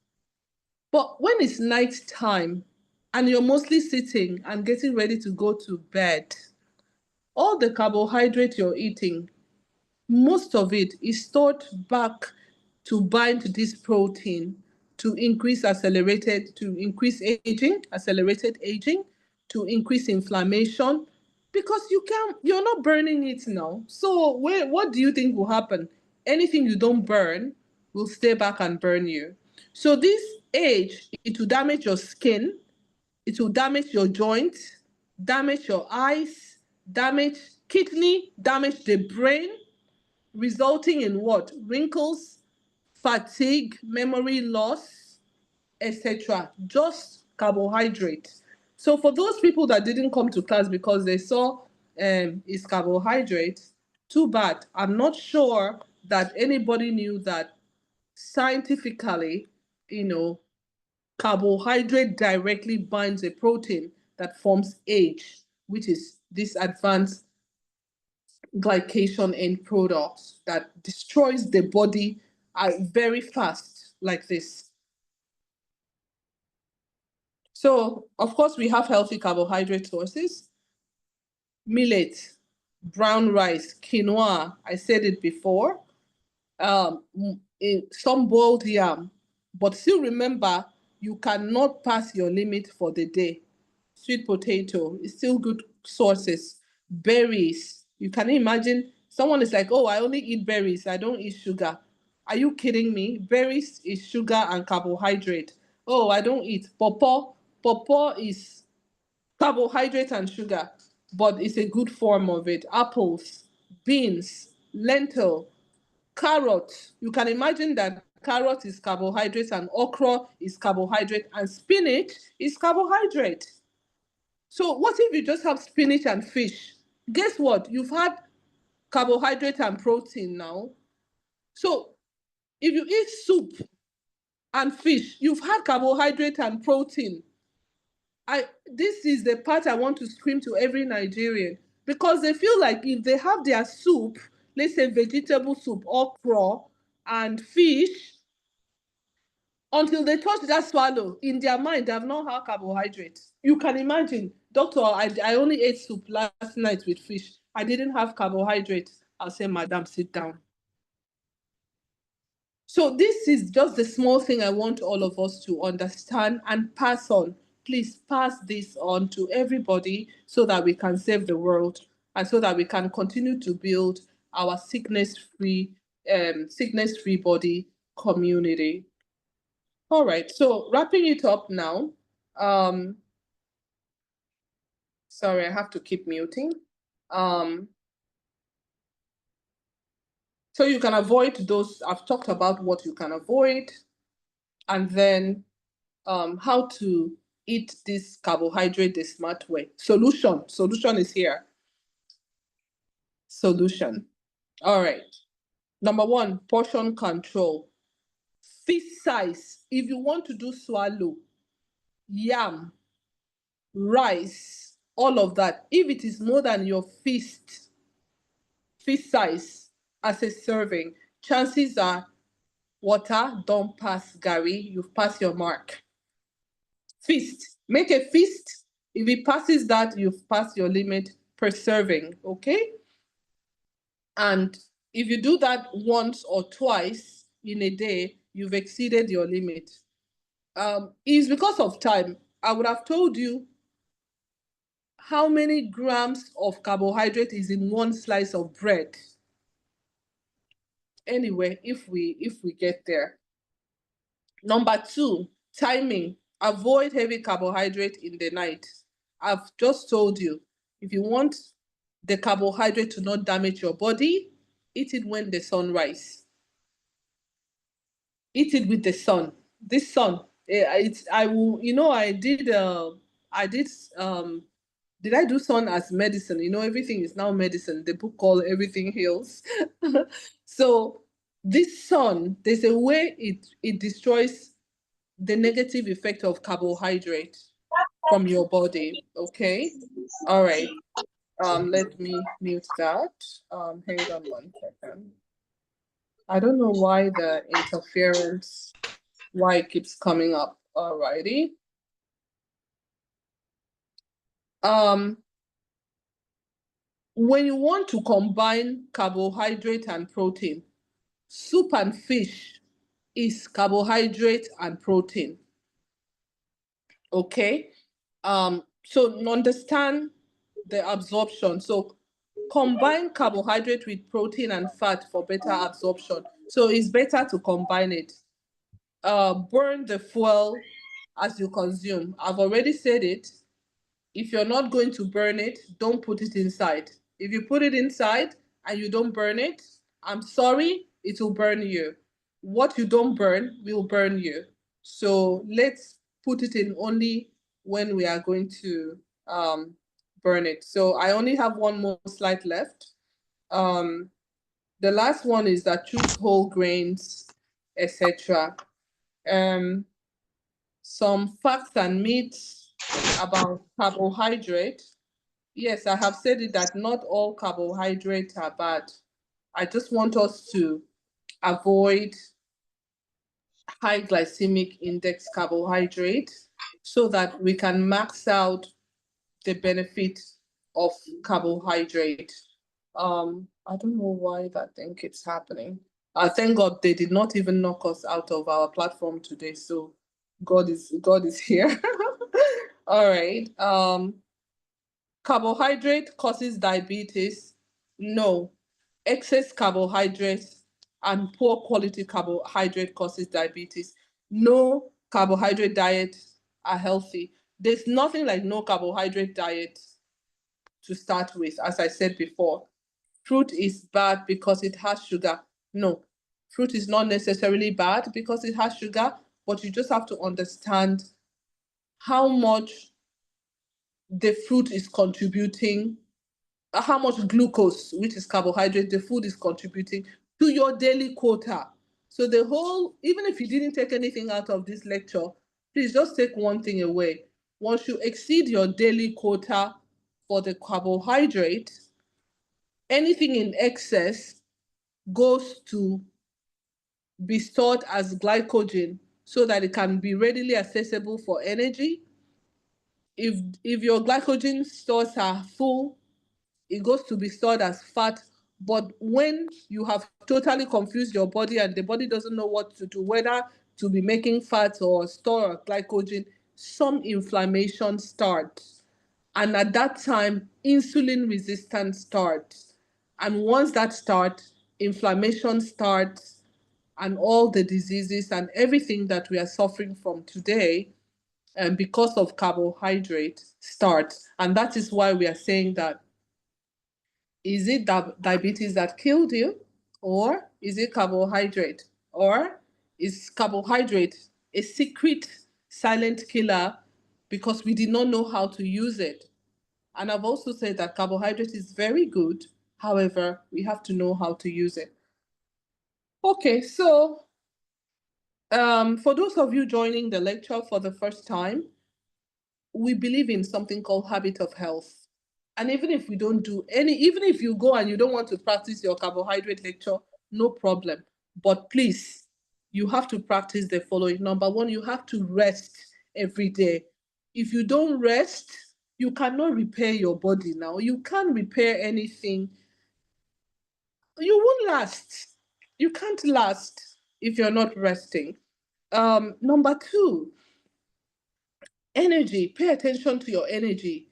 But when it's night time and you're mostly sitting and getting ready to go to bed, all the carbohydrate you're eating, most of it is stored back to bind this protein to increase aging, accelerated aging, to increase inflammation, because you're not burning it now. So what do you think will happen? Anything you don't burn will stay back and burn you. So this age, it will damage your skin, it will damage your joints, damage your eyes, damage kidney, damage the brain, resulting in what? Wrinkles, fatigue, memory loss, etc. Just carbohydrate. So for those people that didn't come to class because they saw it's carbohydrate, too bad. I'm not sure that anybody knew that scientifically, you know, carbohydrate directly binds a protein that forms AGE, which is this advanced glycation end products that destroys the body very fast like this. So, of course, we have healthy carbohydrate sources: millet, brown rice, quinoa. I said it before. Some boiled yam. But still remember, you cannot pass your limit for the day. Sweet potato is still good sources. Berries. You can imagine someone is like, oh, I only eat berries. I don't eat sugar. Are you kidding me? Berries is sugar and carbohydrate. Oh, I don't eat. Pawpaw. Pawpaw is carbohydrate and sugar. but it's a good form of it. Apples, beans, lentil, carrot. You can imagine that carrot is carbohydrate and okra is carbohydrate and spinach is carbohydrate. So what if you just have spinach and fish? Guess what? You've had carbohydrate and protein now. So if you eat soup and fish, you've had carbohydrate and protein. This is the part I want to scream to every Nigerian, because they feel like if they have their soup, let's say vegetable soup, okra, and fish, until they touch that swallow, in their mind, they have not had carbohydrates. You can imagine, doctor, I only ate soup last night with fish. I didn't have carbohydrates. I'll say, madam, sit down. So this is just the small thing I want all of us to understand and pass on. Please pass this on to everybody so that we can save the world and so that we can continue to build our sickness-free body community. All right, so wrapping it up now. Sorry, I have to keep muting. So you can avoid those. I've talked about what you can avoid, and then how to eat this carbohydrate the smart way. Solution is here. Solution. All right. Number one, portion control. Feast size. If you want to do swallow, yam, rice, all of that, if it is more than your feast size as a serving, chances are water don't pass Gary, you've passed your mark. Feast. Make a feast. If it passes that, you've passed your limit per serving, okay? And if you do that once or twice in a day, you've exceeded your limit. It's because of time. I would have told you how many grams of carbohydrate is in one slice of bread. Anyway, if we get there. Number two, timing. Avoid heavy carbohydrate in the night. I've just told you, if you want the carbohydrate to not damage your body, eat it when the sun rises. Eat it with the sun. This sun, I will, did I do sun as medicine? Everything is now medicine. The book called Everything Heals. So this sun, there's a way it destroys the negative effect of carbohydrate from your body. Okay. All right. Let me mute that. Hang on 1 second. I don't know why the interference, why it keeps coming up. Alrighty. When you want to combine carbohydrate and protein, soup and fish is carbohydrate and protein. Okay. So understand the absorption. So combine carbohydrate with protein and fat for better absorption. So it's better to combine it. Burn the fuel as you consume. I've already said it. If you're not going to burn it, don't put it inside. If you put it inside and you don't burn it, I'm sorry, it will burn you. What you don't burn will burn you. So let's put it in only when we are going to burn it. So I only have one more slide left. The last one is that choose whole grains, etc. Some facts and myths about carbohydrate. Yes, I have said it that not all carbohydrates are bad. I just want us to avoid high glycemic index carbohydrate so that we can max out the benefit of carbohydrate. I don't know why that thing keeps happening. Thank God they did not even knock us out of our platform today. So God is here. All right. Carbohydrate causes diabetes. No. Excess carbohydrates and poor quality carbohydrate causes diabetes. No carbohydrate diets are healthy. There's nothing like no carbohydrate diet. to start with, as I said before. Fruit is bad because it has sugar. No, fruit is not necessarily bad because it has sugar, but you just have to understand how much the fruit is contributing, how much glucose, which is carbohydrate, the food is contributing to your daily quota. So the whole, even if you didn't take anything out of this lecture, please just take one thing away. Once you exceed your daily quota for the carbohydrate, anything in excess goes to be stored as glycogen so that it can be readily accessible for energy. If your glycogen stores are full, it goes to be stored as fat. But when you have totally confused your body and the body doesn't know what to do, whether to be making fat or store glycogen, some inflammation starts. And at that time, insulin resistance starts. And once that starts, inflammation starts, and all the diseases and everything that we are suffering from today, and because of carbohydrate starts. And that is why we are saying that, is it diabetes that killed you, or is it carbohydrate, or is carbohydrate a secret silent killer because we did not know how to use it? And I've also said that carbohydrate is very good, however, we have to know how to use it. Okay, so for those of you joining the lecture for the first time, we believe in something called habit of health. And even if we don't do any, even if you go and you don't want to practice your carbohydrate lecture, no problem. But please, you have to practice the following. Number one, you have to rest every day. If you don't rest, you cannot repair your body now. You can't repair anything. You won't last. You can't last if you're not resting. Number two, energy. Pay attention to your energy.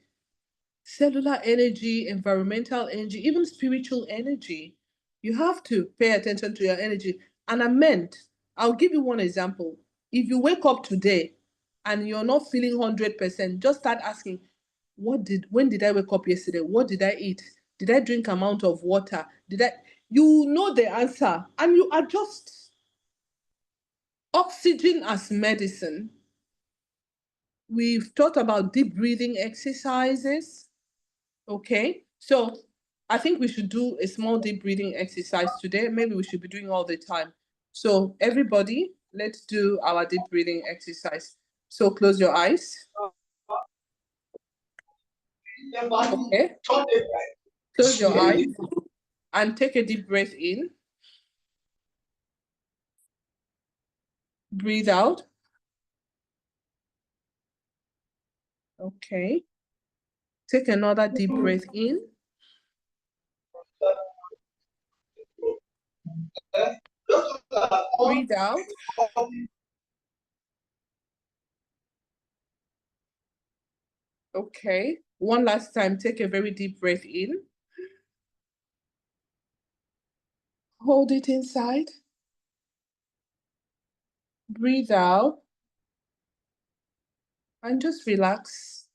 Cellular energy, environmental energy, even spiritual energy. You have to pay attention to your energy. And I meant, I'll give you one example. If you wake up today and you're not feeling 100%, just start asking, when did I wake up yesterday? What did I eat? Did I drink amount of water? You know the answer and you adjust. Oxygen as medicine. We've talked about deep breathing exercises. Okay, so I think we should do a small deep breathing exercise today. Maybe we should be doing all the time. So everybody, let's do our deep breathing exercise. So close your eyes. Okay. Close your eyes and take a deep breath in. Breathe out. Okay. Take another deep breath in. Breathe out. Okay. One last time, take a very deep breath in. Hold it inside. Breathe out. And just relax.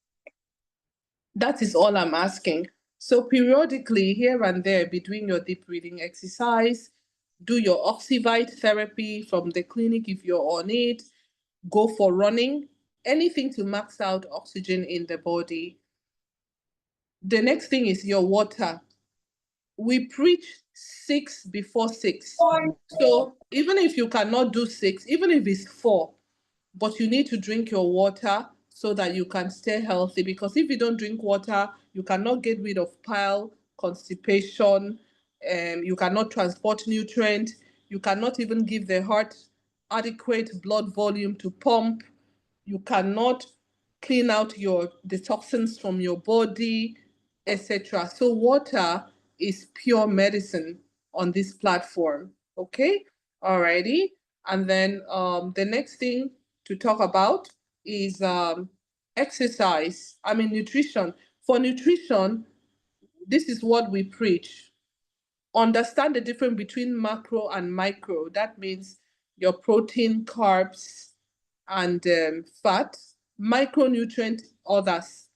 That is all I'm asking. So periodically, here and there, between your deep breathing exercise, do your oxyvite therapy from the clinic if you're on it, go for running, anything to max out oxygen in the body. The next thing is your water. We preach 6 before 6. So even if you cannot do 6, even if it's 4, but you need to drink your water so that you can stay healthy, because if you don't drink water, you cannot get rid of bile, constipation, you cannot transport nutrients, you cannot even give the heart adequate blood volume to pump, you cannot clean out the toxins from your body, etc. So water is pure medicine on this platform. Okay, alrighty. And then the next thing to talk about is exercise. I mean nutrition. For nutrition, this is what we preach. Understand the difference between macro and micro. That means your protein, carbs, and fat. Micronutrient, others.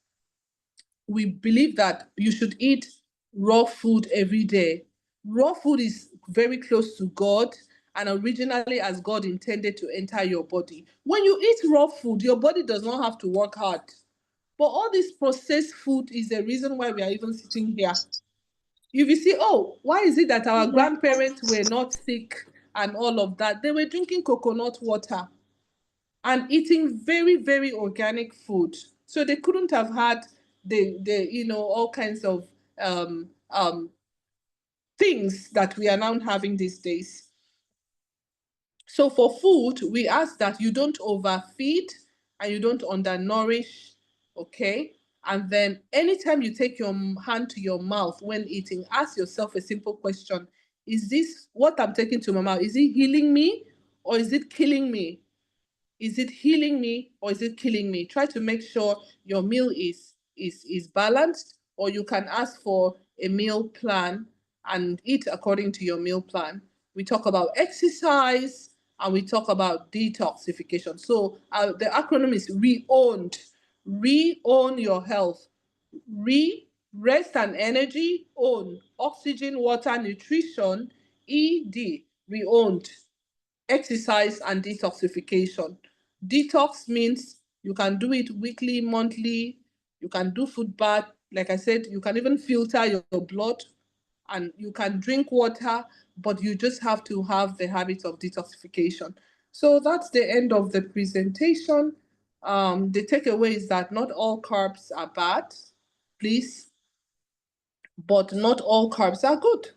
we believe that you should eat raw food every day. Raw food is very close to God and originally as God intended to enter your body. When you eat raw food, your body does not have to work hard. But all this processed food is the reason why we are even sitting here. If you see, oh, why is it that our grandparents were not sick and all of that? They were drinking coconut water and eating very, very organic food. So they couldn't have had the all kinds of things that we are now having these days. So for food, we ask that you don't overfeed and you don't undernourish, okay? And then anytime you take your hand to your mouth when eating, ask yourself a simple question. Is this what I'm taking to my mouth? Is it healing me or is it killing me? Is it healing me or is it killing me? Try to make sure your meal is balanced, or you can ask for a meal plan and eat according to your meal plan. We talk about exercise and we talk about detoxification. So the acronym is REOWNED. Re-own your health. Rest and energy. Own oxygen, water, nutrition. ED, reowned. Exercise and detoxification. Detox means you can do it weekly, monthly, you can do food bath. Like I said, you can even filter your blood and you can drink water, but you just have to have the habit of detoxification. So that's the end of the presentation. The takeaway is that not all carbs are bad, please, but not all carbs are good.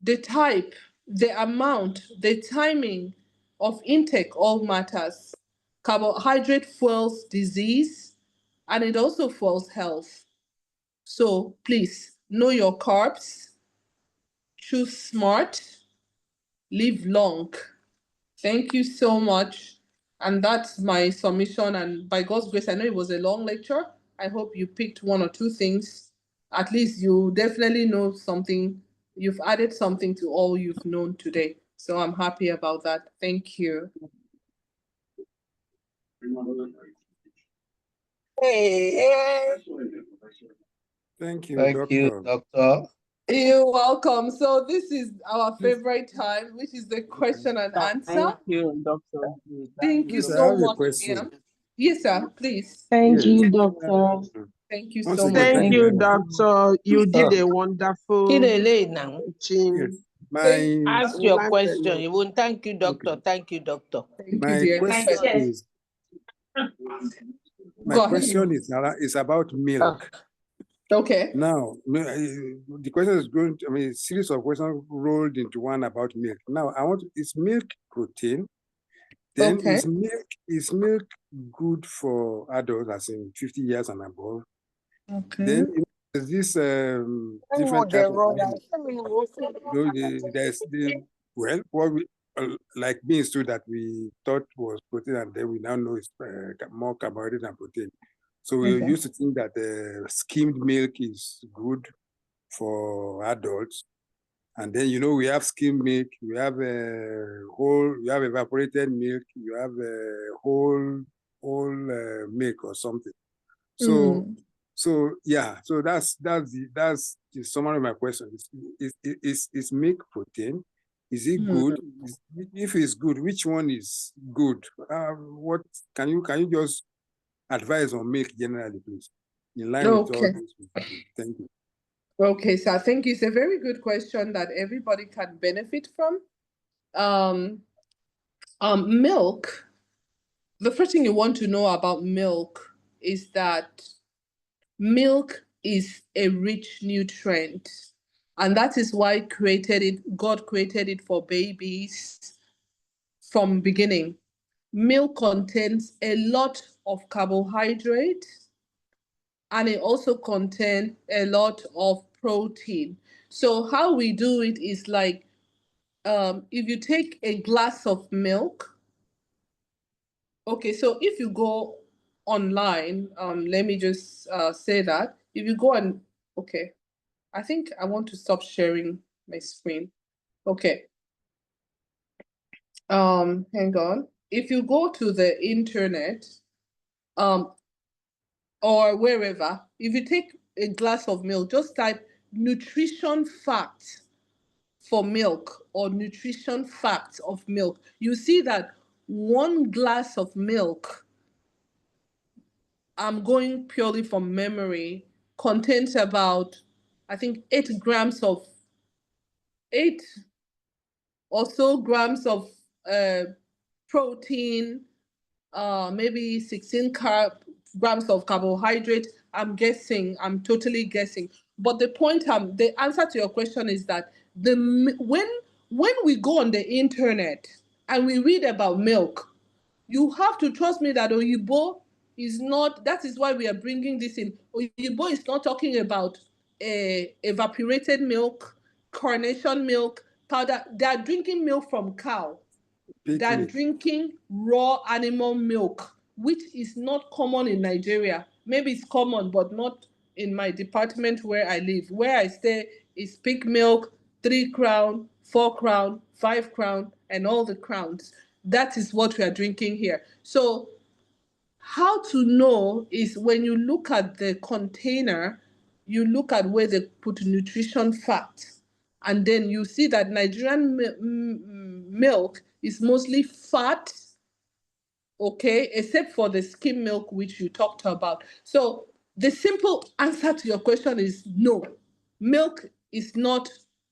The type, the amount, the timing of intake all matters. Carbohydrate fuels disease and it also fuels health. So please know your carbs, choose smart, live long. Thank you so much. And that's my submission. And by God's grace, I know it was a long lecture. I hope you picked one or two things. At least you definitely know something. You've added something to all you've known today. So I'm happy about that. Thank you. Thank you, Thank you, doctor. doctor. You're welcome. So this is our favorite time, which is the question and answer. Thank you, Doctor. Thank you Please, I so have a much, question. Miriam. Yes, sir. Please. Thank Yes. you, doctor. Thank you Once so again, much. Thank thank you, very much. Doctor. You did Ah. a wonderful Kidele now. Yes. teaching. My Ask your question. You won't thank you, doctor. okay. Thank you, doctor. Thank you, My dear. question is Go ahead. is about milk. Okay. Now, the question is going to, a series of questions rolled into one about milk. Now, is milk protein? Then Okay. is milk good for adults, as in 50 years and above? Okay. Then there's this different type of milk. Well, what we like beans too that we thought was protein, and then we now know it's more carbohydrate than protein. So we Okay. used to think that skimmed milk is good for adults. And then, we have skimmed milk, we have you have evaporated milk, you have whole milk or something. So, so that's the summary of my question. Is milk protein? Is it good? If it's good, which one is good? What can you just advise on milk generally, please? In line with all Okay. this. Thank you. Okay, so I think it's a very good question that everybody can benefit from. Milk, the first thing you want to know about milk is that milk is a rich nutrient. And that is why God created it for babies from beginning. Milk contains a lot of carbohydrate and it also contains a lot of protein. So how we do it is like if you take a glass of milk, okay, so if you go online, let me just say that if you go and okay, I think I want to stop sharing my screen. Okay. Hang on. If you go to the internet, um, or wherever, if you take a glass of milk, just type nutrition facts for milk or nutrition facts of milk. You see that 1 glass of milk, I'm going purely from memory, contains about, I think, 8 or so grams of protein, maybe 16 grams of carbohydrate. I'm guessing, I'm totally guessing. But the answer to your question is that when we go on the internet and we read about milk, you have to trust me that Oyibo is not, that is why we are bringing this in. Oyibo is not talking about evaporated milk, carnation milk, powder. They are drinking milk from cow. They're Picnic. drinking raw animal milk, which is not common in Nigeria. Maybe it's common, but not in my department where I live. Where I stay is pig milk, 3 crown, 4 crown, 5 crown, and all the crowns. That is what we are drinking here. So how to know is when you look at the container, you look at where they put nutrition facts, and then you see that Nigerian milk is mostly fat, okay, except for the skim milk, which you talked about. So the simple answer to your question is no. Milk is not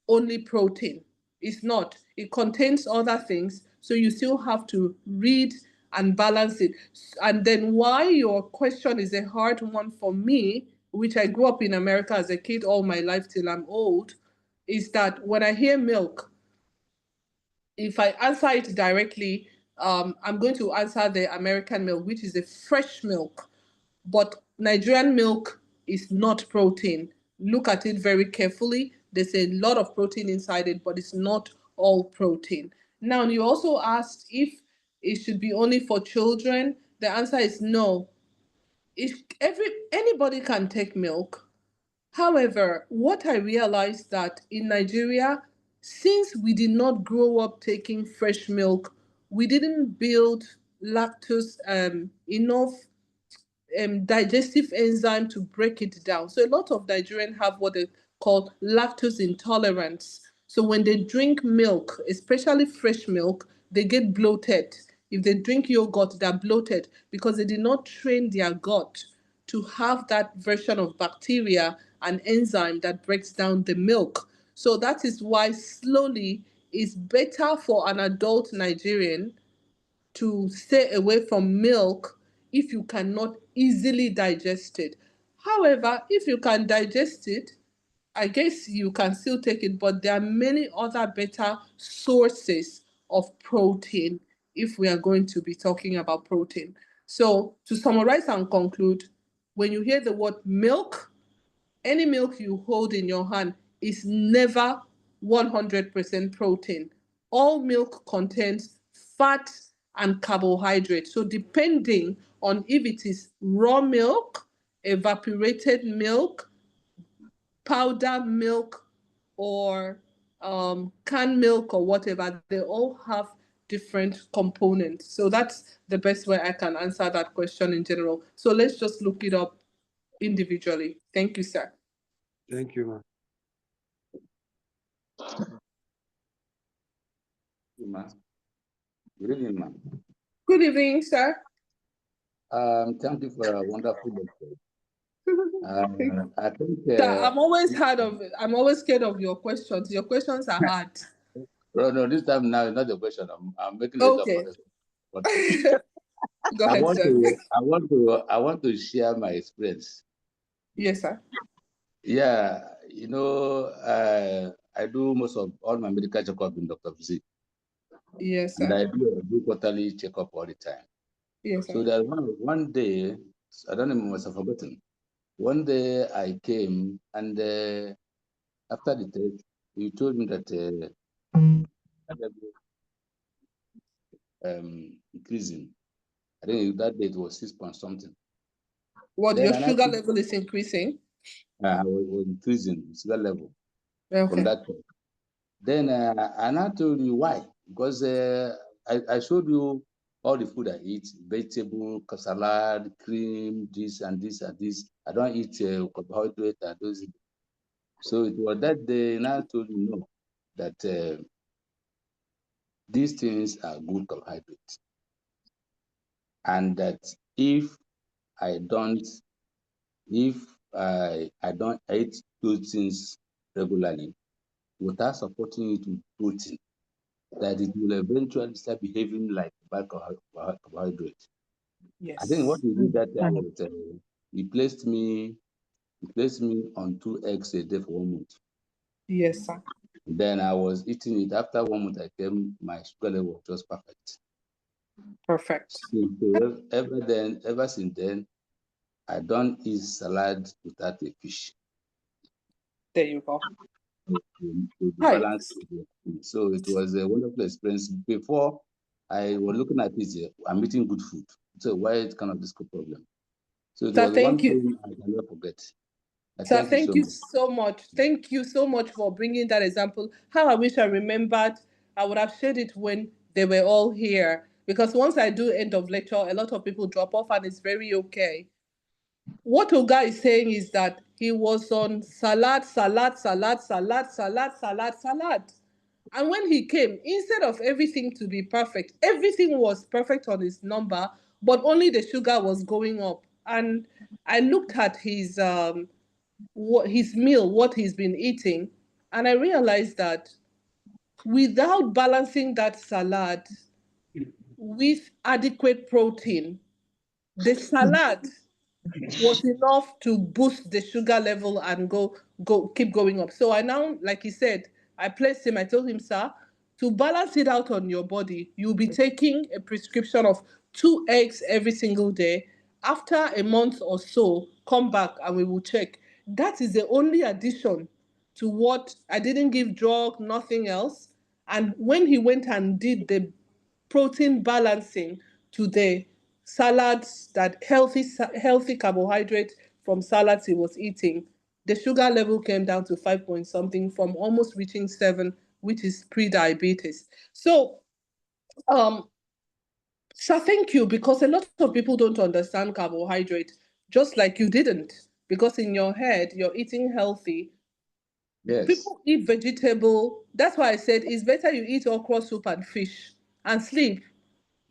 only protein. It's not. It contains other things. So you still have to read and balance it. And then why your question is a hard one for me, which I grew up in America as a kid all my life till I'm old, is that when I hear milk, if I answer it directly, I'm going to answer the American milk, which is a fresh milk. But Nigerian milk is not protein. Look at it very carefully. There's a lot of protein inside it, but it's not all protein. Now, you also asked if it should be only for children. The answer is no. If anybody can take milk. However, what I realized that in Nigeria, since we did not grow up taking fresh milk, we didn't build lactose enough digestive enzyme to break it down. So a lot of Nigerians have what they call lactose intolerance. So when they drink milk, especially fresh milk, they get bloated. If they drink yogurt, they're bloated because they did not train their gut to have that version of bacteria and enzyme that breaks down the milk. So that is why slowly it's better for an adult Nigerian to stay away from milk if you cannot easily digest it. However, if you can digest it, I guess you can still take it, but there are many other better sources of protein if we are going to be talking about protein. So, to summarize and conclude, when you hear the word milk, any milk you hold in your hand is never 100% protein. All milk contains fat and carbohydrate. So depending on if it is raw milk, evaporated milk, powder milk, or canned milk or whatever, they all have different components. So that's the best way I can answer that question in general. So let's just look it up individually. Thank you, sir. Thank you, ma'am. Good evening, ma'am. Good evening, sir. Thank you for a wonderful lecture. I think Sir, I'm always scared of your questions. Your questions are hard. no, this time now is not the question. I'm making it Okay. up. But Go ahead, sir. I want to share my experience. Yes, sir. Yeah, you know, I do most of all my medical checkup in Dr. Z. Yes, And sir. I do quarterly checkup all the time. Yes, So sir. there was one day, I don't know, must have forgotten. One day I came and after the test, you told me that increasing. I think that date was 6 point something. What, Then your sugar level is increasing? I was increasing sugar level from Okay. that point. Then I told you why, because I showed you all the food I eat, vegetable, salad, cream, this and this and this. I don't eat carbohydrate and those. So it was that day, and I told you no, that these things are good carbohydrates, and that if I don't, if I don't eat those things regularly without supporting it with protein, that it will eventually start behaving like bad carbohydrate. I think what Yes. he did that time was he placed me on 2 eggs a day for 1 month. Yes, sir. Then I was eating it. After 1 month, I came, my sugar level was just perfect. Perfect. So ever since then, I don't eat salad without a fish. There you go. To Right. balance it. So it was a wonderful experience. Before I was looking at it, I'm eating good food. So why it kind of this problem? So it Sir, was one thank you. thing I can never forget. Sir, Thank you so thank you much. so much. Thank you so much for bringing that example. How I wish I remembered. I would have shared it when they were all here. Because once I do end of lecture, a lot of people drop off, and it's very okay. What Oga is saying is that he was on salad, salad, salad, salad, salad, salad, salad. And when he came, instead of everything to be perfect, everything was perfect on his number, but only the sugar was going up. And I looked at his meal, what he's been eating, and I realized that without balancing that salad with adequate protein, the salad was enough to boost the sugar level and keep going up. So I now, like he said, I placed him, I told him, sir, to balance it out on your body, you'll be taking a prescription of 2 eggs every single day. After a month or so, come back and we will check. That is the only addition to what I didn't give drug, nothing else. And when he went and did the protein balancing to the salads, that healthy carbohydrate from salads he was eating, the sugar level came down to 5 point something from almost reaching 7, which is pre-diabetes. So so thank you, because a lot of people don't understand carbohydrate, just like you didn't, because in your head you're eating healthy. Yes. People eat vegetable. That's why I said it's better you eat okra soup and fish and sleep.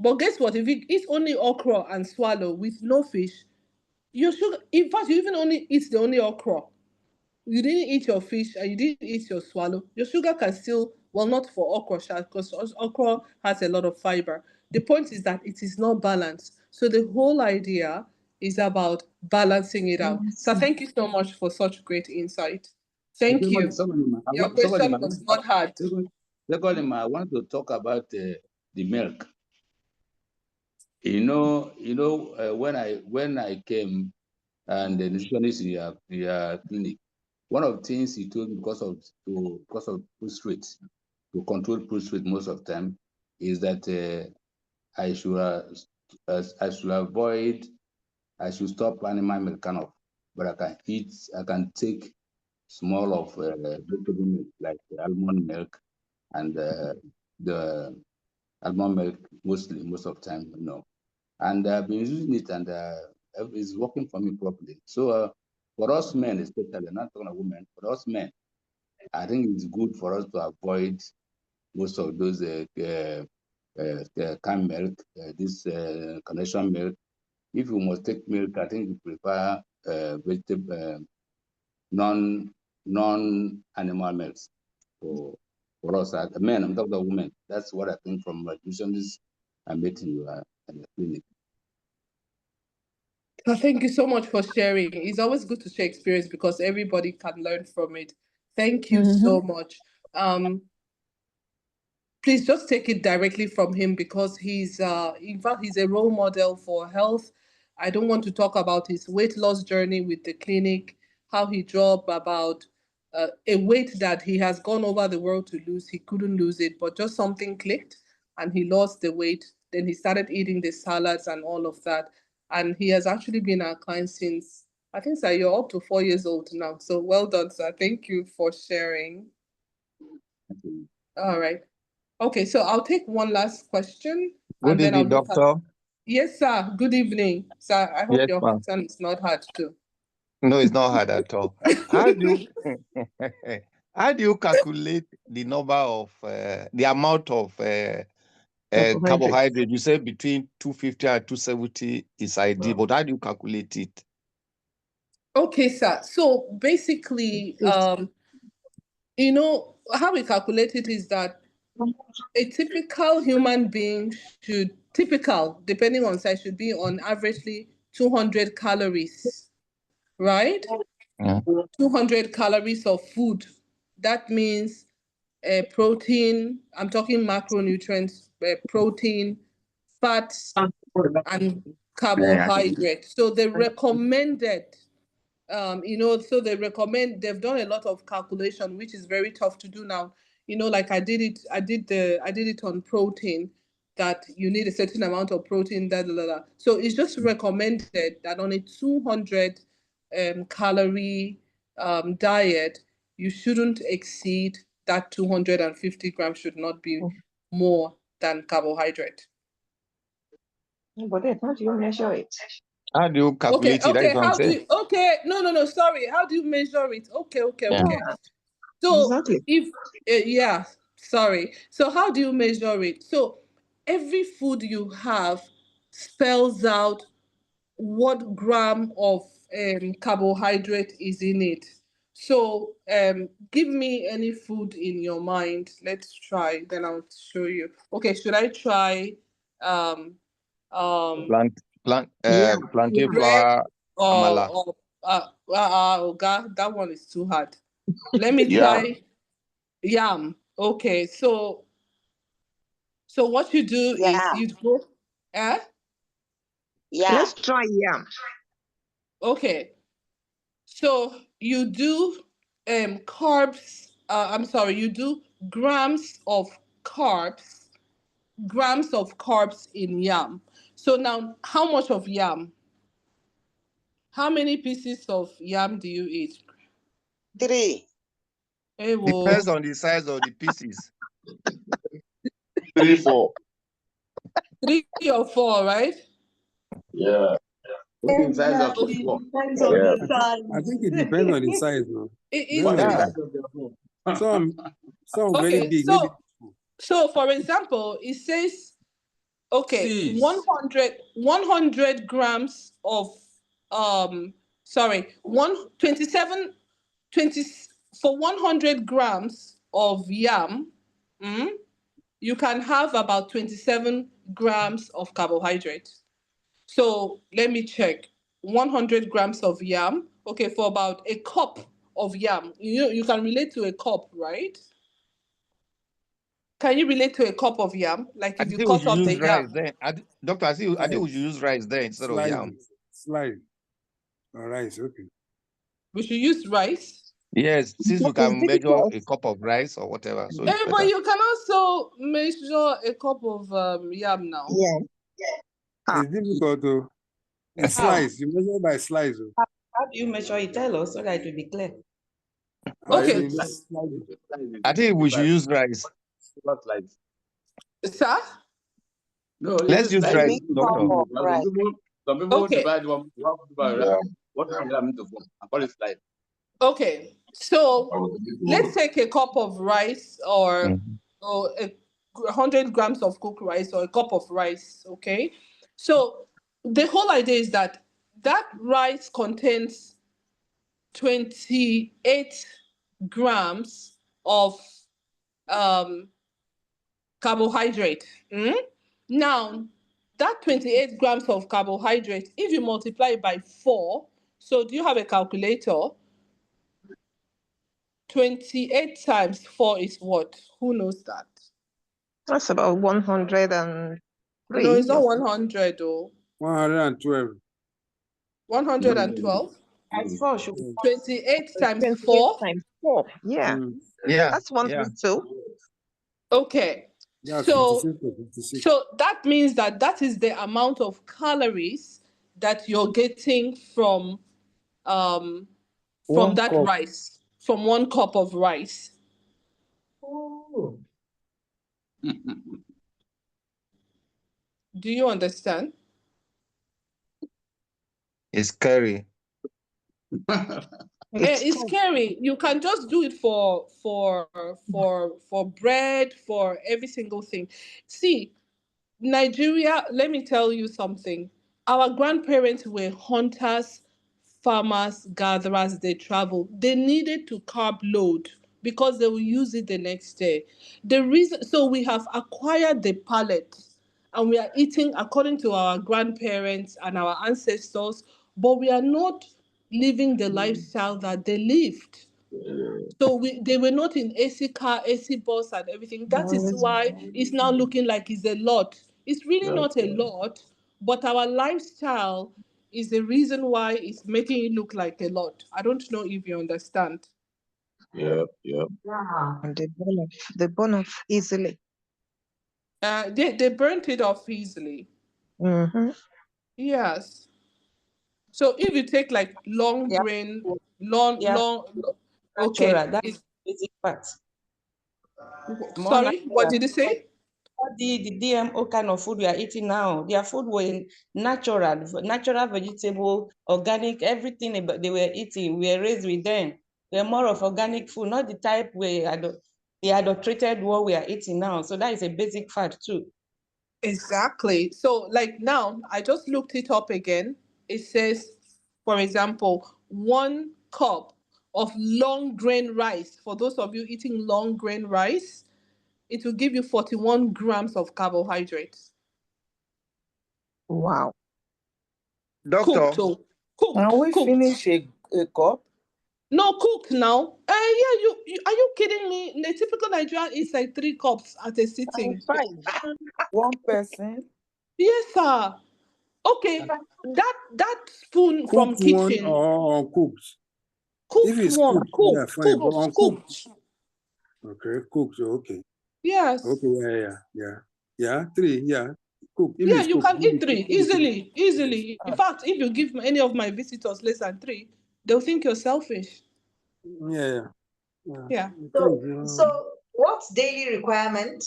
But guess what? If you eat only okra and swallow with no fish, your sugar, in fact, you even only eat the only okra. You didn't eat your fish and you didn't eat your swallow. Your sugar can still, well, not for okra, because okra has a lot of fiber. The point is that it is not balanced. So the whole idea is about balancing it out. So thank you so much for such great insight. Thank you. Your question was not hard. Secondly, I want to talk about the milk. When I came and the nutritionist in your clinic, one of the things he told me because of prostrate, to control prostrate most of the time, is that I should avoid, I should stop animal milk kind of, but I can take small of vegetable milk like the almond milk and the almond milk most of the time, and I've been using it, and it's working for me properly. So for us men, especially, not talking about women, for us men, I think it's good for us to avoid most of those canned milk, this conventional milk. If you must take milk, I think you prefer vegetable, non-animal milks for us. Men, I'm talking about women. That's what I think from nutritionists I met in your clinic. Thank you so much for sharing. It's always good to share experience because everybody can learn from it. Thank you so much. Please just take it directly from him, because he's in fact he's a role model for health. I don't want to talk about his weight loss journey with the clinic, how he dropped about a weight that he has gone over the world to lose. He couldn't lose it, but just something clicked and he lost the weight. Then he started eating the salads and all of that. And he has actually been our client since, I think, sir, you're up to 4 years old now. So well done, sir. Thank you for sharing. All right. Okay, so I'll take one last question. And then I'll evening, look at. doctor. Yes, sir. Good evening, sir. I hope Yes, your ma'am. question is not hard too. No, it's not hard at all. How do you how do you calculate the number of the amount of carbohydrate? You say between 250 and 270 is ideal, but how do you calculate it? Okay, sir. So basically, you know, how we calculate it is that a typical human being should, typical, depending on size, should be on averagely 200 calories, right? Yeah. 200 calories of food. That means protein, I'm talking macronutrients, protein, fats, and carbohydrate. So the recommended, you know, so they recommend, they've done a lot of calculation, which is very tough to do now. You know, like I did it on protein, that you need a certain amount of protein, So it's just recommended that on a 200 calorie diet, you shouldn't exceed that 250 grams, should not be more than carbohydrate. But then how do you measure it? How do you Okay, calculate it? That is what I'm how do saying. you, no, sorry. How do you measure it? Okay. Yeah, So exactly. if, yeah, sorry. So how do you measure it? So every food you have spells out what gram of carbohydrate is in it. So give me any food in your mind. Let's try, then I'll show you. Okay, should I try Plantain bread flour, amala. or Oga, that one is too hard. Let me Yeah. try yam. Okay, so what you do is you go, Let's try yam. okay. So you do carbs, I'm sorry, you do grams of carbs, in yam. So now, how much of yam? How many pieces of yam do you eat? 3. Hey, Depends on the size of the pieces. 3, 4. 3 or 4, right? Yeah. What is the size of Okay. the phone? Depends on the size. I think it depends on the size, no? It, Depends on it, the it, size. Some very okay, big, maybe. so for example, it says, okay, Six. 100 grams of sorry, 20 for 100 grams of yam, you can have about 27 grams of carbohydrate. So let me check. 100 grams of yam, okay, for about a cup of yam. You can relate to a cup, right? Can you relate to a cup of yam? Like I if you think we cut should off use the rice yam. then. Doctor, I think we should use rice then instead of yam. Slide. All right, okay. We should use rice. Yes, since we But it's can measure difficult. a cup of rice or whatever, so it's But better. you can also measure a cup of yam now. Yeah. It's difficult to. It's How? slice. You measure by slice. Oh. How do you measure it? Tell us so that it will be clear. Okay. You slide. I think we should use rice. Sir? No, Let's use Like, rice, doctor. right. Some people Okay. divide one by what is yam into form? I call it slide. Okay. So let's take a cup of rice or 100 grams of cooked rice or a cup of rice, okay? So the whole idea is that rice contains 28 grams of carbohydrate. Now, that 28 grams of carbohydrate, if you multiply it by 4, so do you have a calculator? 28 times 4 is what? Who knows that? That's about 103. No, it's not 100 though. 112. 112? As 4 should be 28 times 28 4? times 4. Yeah. Yeah. That's 132. Okay. Yeah, So 56 or 56. So that means that is the amount of calories that you're getting from that cup. rice, from 1 cup of rice. Do you understand? It's scary. It's scary. You can just do it for bread, for every single thing. See, Nigeria, let me tell you something. Our grandparents were hunters, farmers, gatherers, they traveled. They needed to carb load because they will use it the next day. The reason, so we have acquired the palate and we are eating according to our grandparents and our ancestors, but we are not living the lifestyle that they lived. So they were not in AC car, AC bus, and everything. That is why it's now looking like it's a lot. It's really not a lot, but our lifestyle is the reason why it's making it look like a lot. I don't know if you understand. Yep. And they burn off easily. They burnt it off easily. Mm-hmm. Yes. So if you take like long Yeah. grain, Yeah. okay. Natural. That's basic part. More Sorry, what natural. did you say? All the DMO kind of food we are eating now, their food were natural vegetable, organic, everything they were eating. We were raised with them. They're more of organic food, not the type the adulterated what we are eating now. So that is a basic fact too. Exactly. So, like now, I just looked it up again. It says, for example, 1 cup of long grain rice. For those of you eating long grain rice, it will give you 41 grams of carbohydrates. Wow. Doctor, Cooked, oh, Can we cooked. finish a cup? No, cooked now. Yeah, you are you kidding me? The typical Nigerian eats like 3 cups at a sitting. 5. One person. Yes, sir. Okay, that spoon from Cooked one kitchen, or uncooked? If cooked it's one, cooked, yeah, fine. But cooked. uncooked, okay, cooked, okay. Yes. Okay, yeah. 3, yeah. Cooked. If Yeah, it's you cooked, can eat 3 easily. In fact, if you give any of my visitors less than 3, they'll think you're selfish. yeah. Yeah. So what's daily requirement?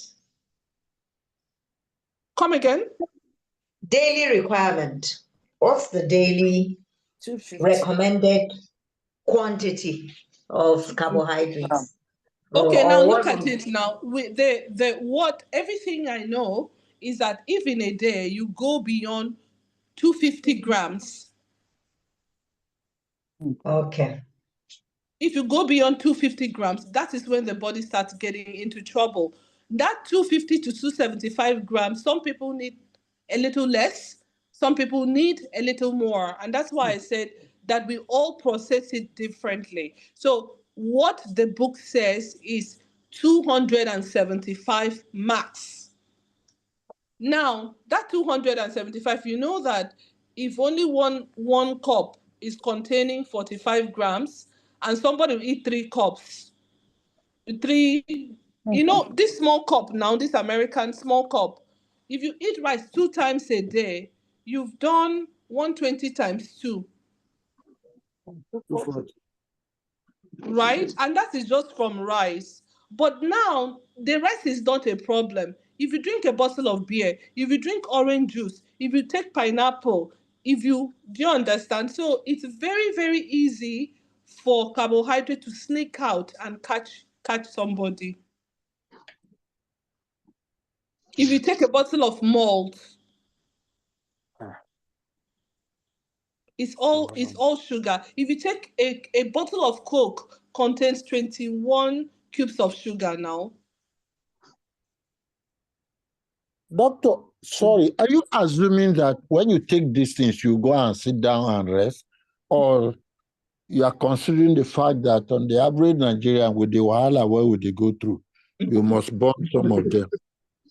Come again? Daily requirement. What's the daily 250. recommended quantity of carbohydrates? Okay, now Or look what? at it now. With what everything I know is that if in a day you go beyond 250 grams, Okay. if you go beyond 250 grams, that is when the body starts getting into trouble. That 250 to 275 grams, some people need a little less, some people need a little more. And that's why I said that we all process it differently. So, what the book says is 275 max. Now, that 275, you know that if only one cup is containing 45 grams and somebody will eat 3 cups, this small cup now, this American small cup, if you eat rice 2 times a day, you've done 120 times 2, 240. right? And that is just from rice. But now the rice is not a problem. If you drink a bottle of beer, if you drink orange juice, if you take pineapple, do you understand? So it's very, very easy for carbohydrate to sneak out and catch somebody. If you take a bottle of malt, it's all sugar. If you take a bottle of Coke, contains 21 cubes of sugar now. Doctor, sorry, are you assuming that when you take these things, you go and sit down and rest? Or you are considering the fact that on the average Nigerian, with the wahala where would they go through, you must burn some of them?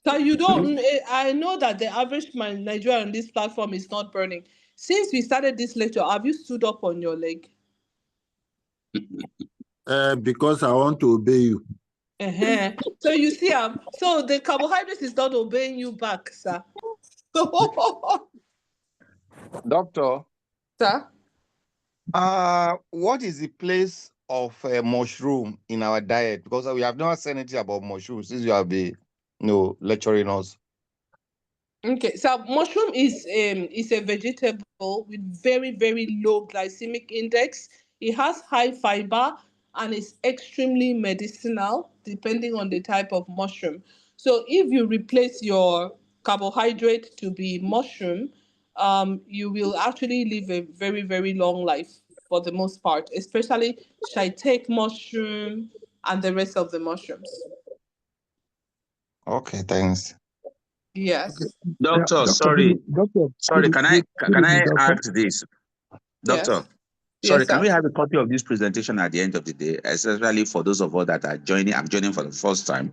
So I know that the average Nigerian on this platform is not burning. Since we started this lecture, have you stood up on your leg? Because I want to obey you. So you see, so the carbohydrate is not obeying you back, sir. doctor, Sir? what is the place of mushroom in our diet? Because we have never said anything about mushrooms since you have been, lecturing us. Okay, so mushroom is a vegetable with very, very low glycemic index. It has high fiber and is extremely medicinal depending on the type of mushroom. So if you replace your carbohydrate to be mushroom, you will actually live a very, very long life for the most part, especially shiitake mushroom and the rest of the mushrooms. Okay, thanks. Yes. Doctor, sorry, can I add to this? Doctor, Yes. sorry, Yes, can sir. we have a copy of this presentation at the end of the day, especially for those of us that are joining? I'm joining for the first time.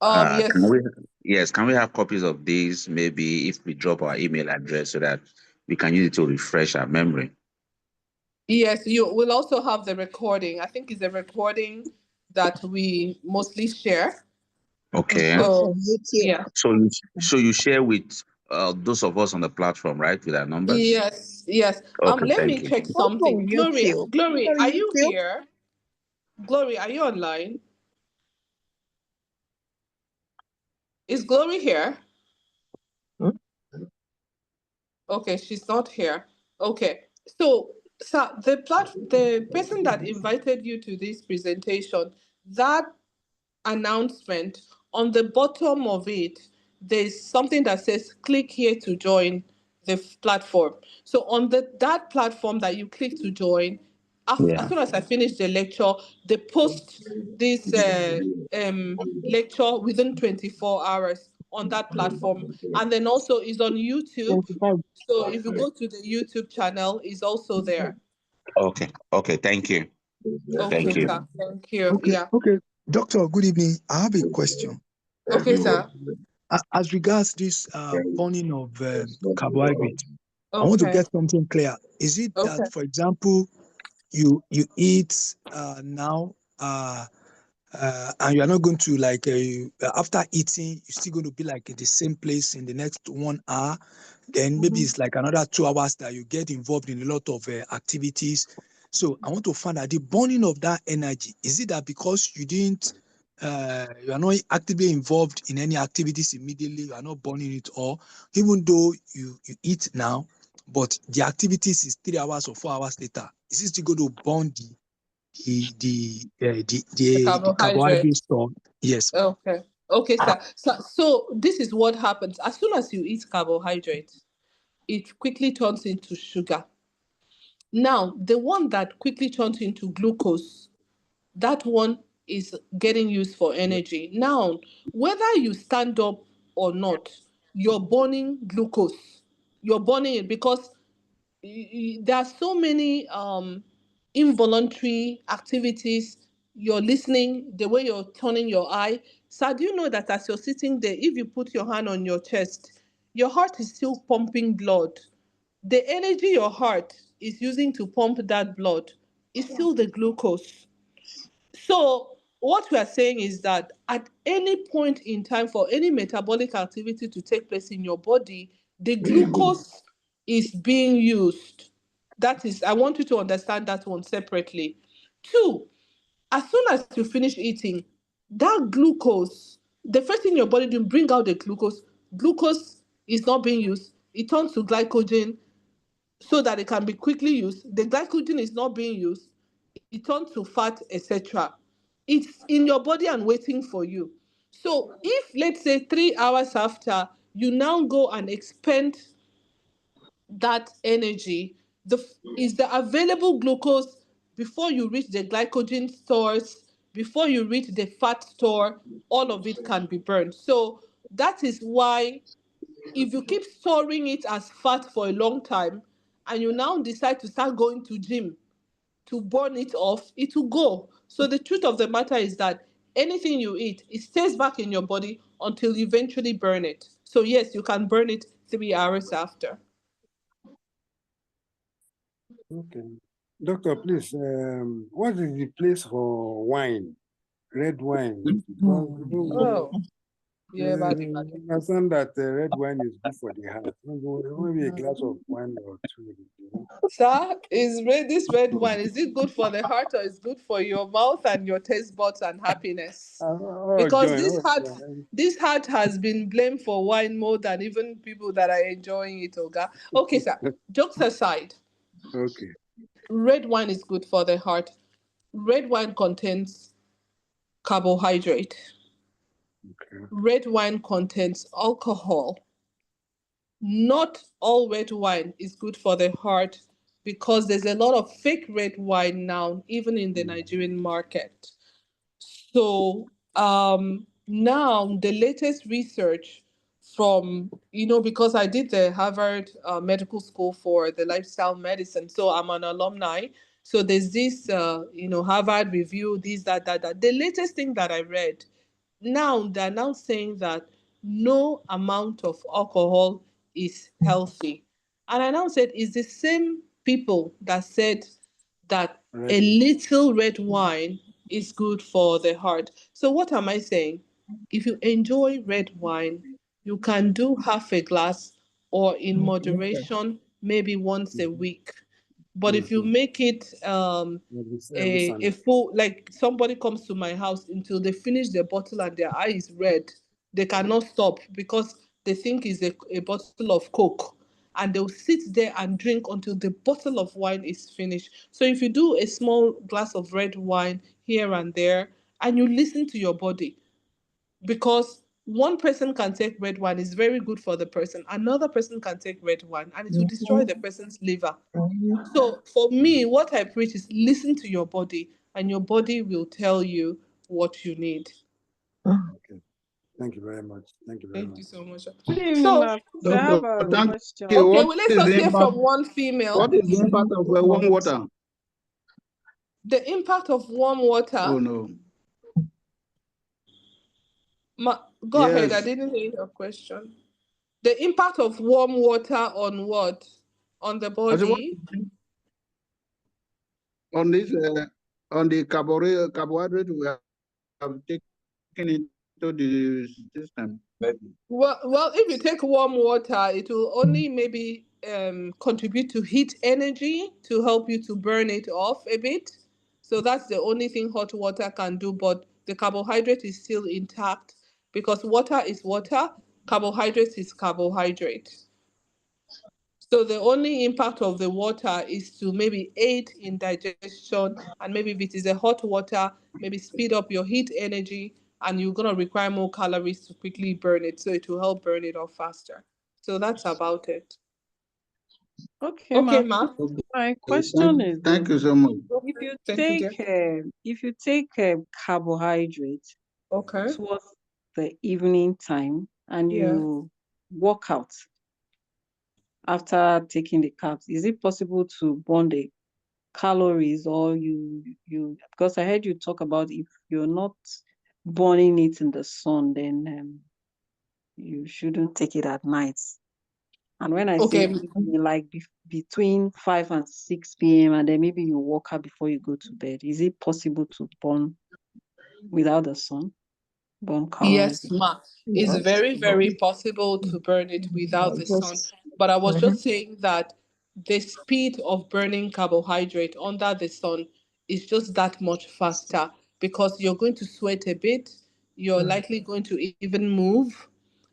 Can Yes. we? Yes, can we have copies of these? Maybe if we drop our email address so that we can use it to refresh our memory. Yes, you will also have the recording. I think it's a recording that we mostly share. Okay. So yeah. So you share with those of us on the platform, right, with our numbers? Yes, yes. Okay, Let me thank you. check something. Glory, are you here? Glory, are you online? Is Glory here? Okay, she's not here. Okay. So, the person that invited you to this presentation, that announcement, on the bottom of it, there's something that says click here to join the platform. So on that platform that you click to join, as soon as I finish the lecture, they post this lecture within 24 hours on that platform. And then also is on YouTube. So if you go to the YouTube channel, it's also there. Okay. Okay. Thank you. Okay, Thank you. sir. Thank you. Okay. Yeah. Okay. Doctor, good evening. I have a question. Okay, sir. As regards this burning of carbohydrate, I want to Okay. get something clear. Is it Okay. that, for example, you eat now and you are not going to after eating, you're still going to be like in the same place in the next 1 hour? Then maybe it's like another 2 hours that you get involved in a lot of activities. So I want to find out the burning of that energy. Is it that because you didn't, you are not actively involved in any activities immediately, you are not burning it, or even though you eat now, but the activities is 3 hours or 4 hours later, is it still going to burn the carbohydrate Carbohydrate. store? Yes. Okay. Okay, sir. So this is what happens. As soon as you eat carbohydrate, it quickly turns into sugar. Now, the one that quickly turns into glucose, that one is getting used for energy. Now, whether you stand up or not, you're burning glucose. You're burning it because there are so many involuntary activities. You're listening, the way you're turning your eye. So do you know that as you're sitting there, if you put your hand on your chest, your heart is still pumping blood. The energy your heart is using to pump that blood is still the glucose. So what we are saying is that at any point in time for any metabolic activity to take place in your body, the glucose is being used. That is, I want you to understand that one separately. Two, as soon as you finish eating, that glucose, the first thing your body do, bring out the glucose. Glucose is not being used. It turns to glycogen so that it can be quickly used. The glycogen is not being used. It turns to fat, etc. It's in your body and waiting for you. So if, let's say, 3 hours after, you now go and expend that energy, is the available glucose before you reach the glycogen stores, before you reach the fat store, all of it can be burned. So that is why if you keep storing it as fat for a long time and you now decide to start going to gym to burn it off, it will go. So the truth of the matter is that anything you eat, it stays back in your body until you eventually burn it. So yes, you can burn it 3 hours after. Okay. Doctor, please, what is the place for wine, red wine? Because, Oh, Yeah, but understand that red wine is good for the heart. Maybe a glass of wine or two. sir, this red wine, is it good for the heart or is good for your mouth and your taste buds and happiness? Because John. this heart has been blamed for wine more than even people that are enjoying it, Oga. Okay, sir. Jokes aside, Okay. red wine is good for the heart. Red wine contains carbohydrate. Okay. Red wine contains alcohol. Not all red wine is good for the heart because there's a lot of fake red wine now, even in the Nigerian market. So now the latest research from, because I did the Harvard Medical School for the lifestyle medicine, so I'm an alumni. So there's this, Harvard review, this, that. The latest thing that I read, now they're now saying that no amount of alcohol is healthy. And I now said, it's the same people that said that a little red wine is good for the heart. So what am I saying? If you enjoy red wine, you can do half a glass or in moderation, maybe once a week. But if you make it a full, like somebody comes to my house until they finish their bottle and their eye is red, they cannot stop because they think it's a bottle of Coke. And they'll sit there and drink until the bottle of wine is finished. So if you do a small glass of red wine here and there, and you listen to your body, because one person can take red wine, is very good for the person. Another person can take red wine and it will destroy the person's liver. So for me, what I preach is listen to your body, and your body will tell you what you need. Okay. Thank you very much. Thank you very Thank much. you so much. Good evening, So, ma. I have a Thank question. you. okay, What well, let's is just the hear impact? from one female. What is the impact of warm water? The impact of warm water. Oh no. Go ahead. I Yes. didn't hear your question. The impact of warm water on what? On the I said, what body? on this on the carbohydrate we have taken into the system? Well, if you take warm water, it will only maybe contribute to heat energy to help you to burn it off a bit. So that's the only thing hot water can do, but the carbohydrate is still intact because water is water, carbohydrate is carbohydrate. So the only impact of the water is to maybe aid in digestion, and maybe if it is a hot water, maybe speed up your heat energy, and you're gonna require more calories to quickly burn it, so it will help burn it off faster. So that's about it. Okay, Okay, ma. ma. My question is Thank you this. so much. If you take carbohydrate Okay. towards the evening time and Yeah. you work out after taking the carbs, is it possible to burn the calories, or you because I heard you talk about if you're not burning it in the sun, then you shouldn't take it at night. And when I say Okay. evening, like between 5 and 6 p.m., and then maybe you walk out before you go to bed, is it possible to burn without the sun? Burn calories? Yes, ma. It's very, very possible to burn it without the sun. But I was just saying that the speed of burning carbohydrate under the sun is just that much faster because you're going to sweat a bit, you're likely going to even move,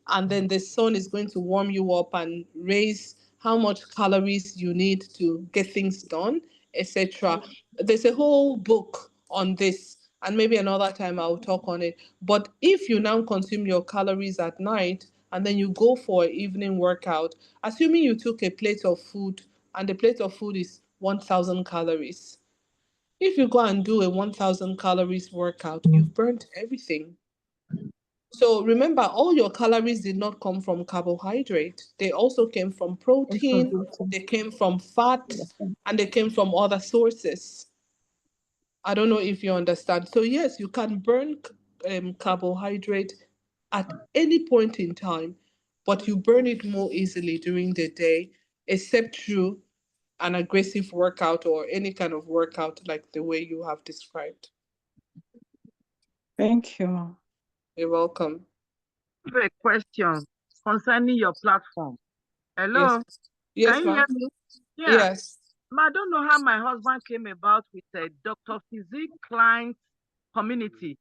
and then the sun is going to warm you up and raise how much calories you need to get things done, etc. There's a whole book on this, and maybe another time I'll talk on it. But if you now consume your calories at night and then you go for an evening workout, assuming you took a plate of food and the plate of food is 1,000 calories, if you go and do a 1,000 calories workout, you've burnt everything. So remember, all your calories did not come from carbohydrate. They also came from protein, they came from fat, and they came from other sources. I don't know if you understand. So yes, you can burn carbohydrate at any point in time, but you burn it more easily during the day, except through an aggressive workout or any kind of workout like the way you have described. Thank you. You're welcome. have a question concerning your platform. Hello? Yes. Yes, Can you hear ma'am. me? Yeah. Yes. I don't know how my husband came about with a Dr. Physique client community.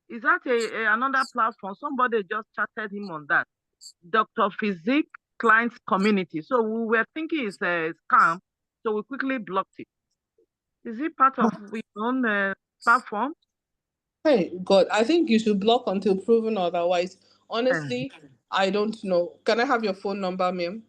Is that another platform? Somebody just chatted him on that. Dr. Physique client community. So we were thinking it's a scam, so we quickly blocked it. Is it part of your own platform? Hey, God, I think you should block until proven otherwise. Honestly, I don't know. Can I have your phone number, ma'am?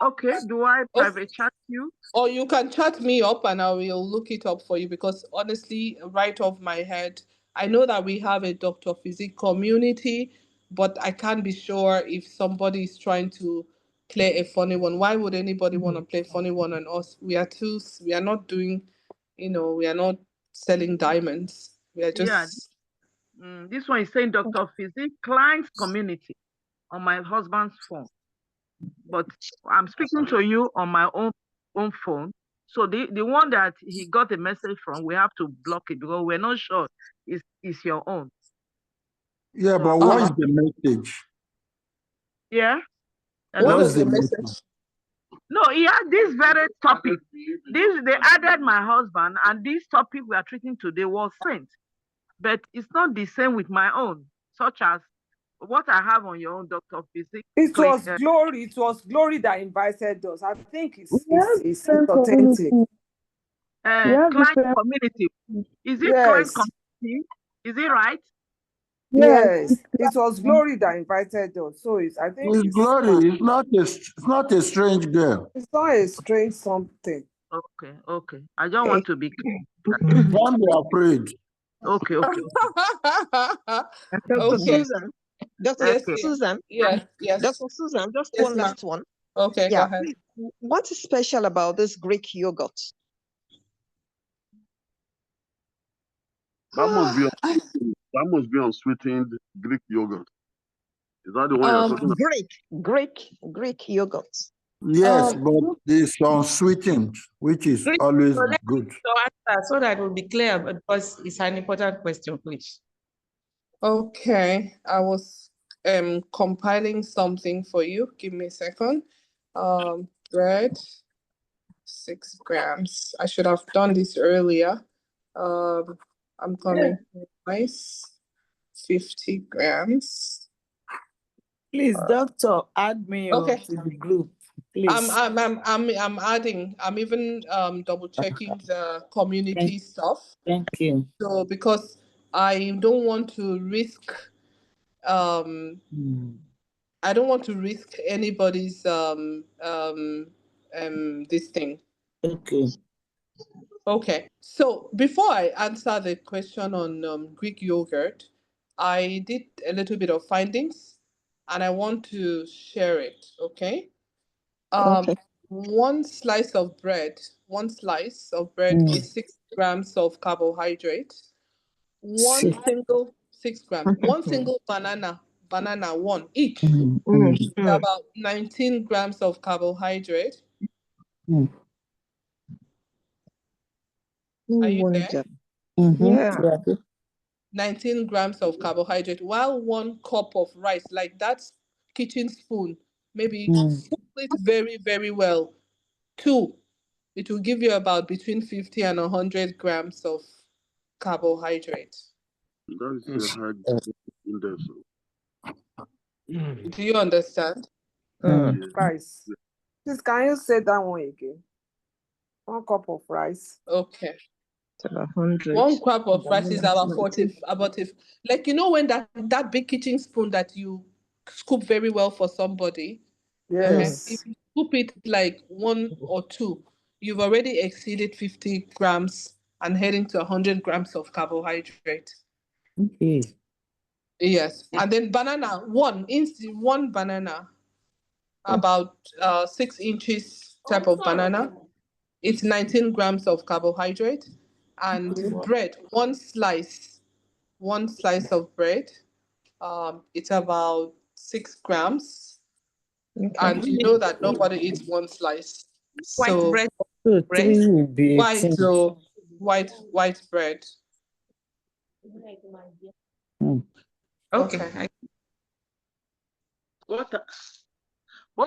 Okay. Do I private chat you? Or you can chat me up and I will look it up for you because honestly, right off my head, I know that we have a Dr. Physique community, but I can't be sure if somebody is trying to play a funny one. Why would anybody want to play funny one on us? We are not doing, we are not selling diamonds. We are Yeah. just This one is saying Dr. Physique client community on my husband's phone. But I'm speaking to you on my own phone. So the one that he got a message from, we have to block it because we're not sure it's your own. Yeah, but what is the message? Yeah. What was the message? No, he had this very topic. They added my husband, and this topic we are treating today was sent. But it's not the same with my own, such as what I have on your own, Dr. Physique. It was Glory. It was Glory that invited us. I think it's authentic. Client community. Is it client community? Is it right? Yes, it was Glory that invited us. So I think It's Glory. It's not a strange girl. It's not a strange something. Okay. I don't want to be. Don't be afraid. Okay. Dr. Susan. Dr. Susan. Yes. Dr. Susan, just Yes, one last one. Okay, yeah. go ahead. What is special about this Greek yogurt? That must be unsweetened Greek yogurt. Is that the one you're talking about? Greek yogurt. Yes, but it's unsweetened, which is always good. So that will be clear, because it's an important question, please. Okay, I was compiling something for you. Give me a second. Bread, 6 grams. I should have done this earlier. I'm coming. Rice, 50 grams. Please, doctor, add me to the group. Please. I'm adding. I'm even double checking the community stuff. Thank you. So because I don't want to risk I don't want to risk anybody's this thing. Okay. So before I answer the question on Greek yogurt, I did a little bit of findings and I want to share it, okay? One slice of bread is 6 grams of carbohydrate. One single 6 grams. One single banana, one each, is about 19 grams of carbohydrate. Are you there? Yeah. 19 grams of carbohydrate, while 1 cup of rice, like that kitchen spoon, maybe spoon it very, very well. 2, it will give you about between 50 and 100 grams of carbohydrate. That is a high index. Do you understand? Rice. Please, can you say that one again? 1 cup of rice. Okay. 100. 1 cup of rice is about 40, like, when that big kitchen spoon that you scoop very well for somebody. Yes. If you scoop it like 1 or 2, you've already exceeded 50 grams and heading to 100 grams of carbohydrate. Okay. Yes. And then banana, one banana, about 6 inches type of banana. It's 19 grams of carbohydrate. And bread, one slice of bread, it's about 6 grams. And you know that nobody eats one slice. So White bread. So 3 will be 18. white bread. Okay. What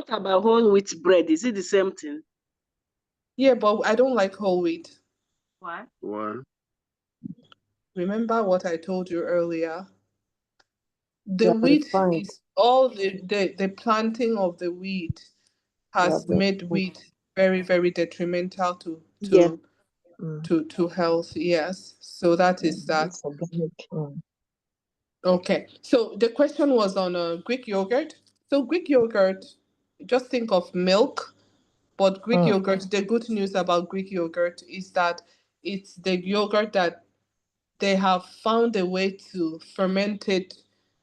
about whole wheat bread? Is it the same thing? Yeah, but I don't like whole wheat. Why? Why? Remember what I told you earlier? The Yeah, wheat fine. is all the planting of the wheat Yeah, has made wheat very, very detrimental yeah. Mm. to health. Yes. So that is that. It's organic. Okay. So the question was on Greek yogurt. So Greek yogurt, just think of milk, but Greek yogurt, the good news about Greek yogurt is that it's the yogurt that they have found a way to ferment it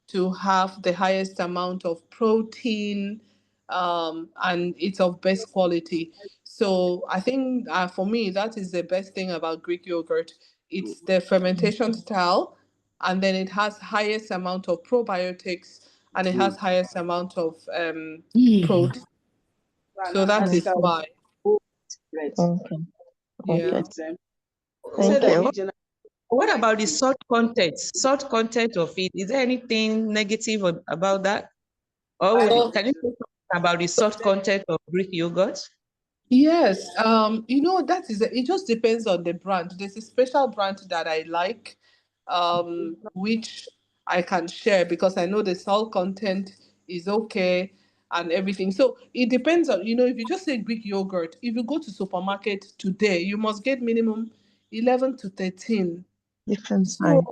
to have the highest amount of protein, and it's of best quality. So I think for me, that is the best thing about Greek yogurt. It's the fermentation style, and then it has highest amount of probiotics, and it has highest amount of protein. So that is why. Okay. Yeah. Thank you. What about the salt content? Salt content of it. Is there anything negative about that? Or can you say something about the salt content of Greek yogurt? Yes, that is it just depends on the brand. There's a special brand that I like, which I can share because I know the salt content is okay and everything. So it depends on, if you just say Greek yogurt, if you go to supermarket today, you must get minimum 11 to 13 Different so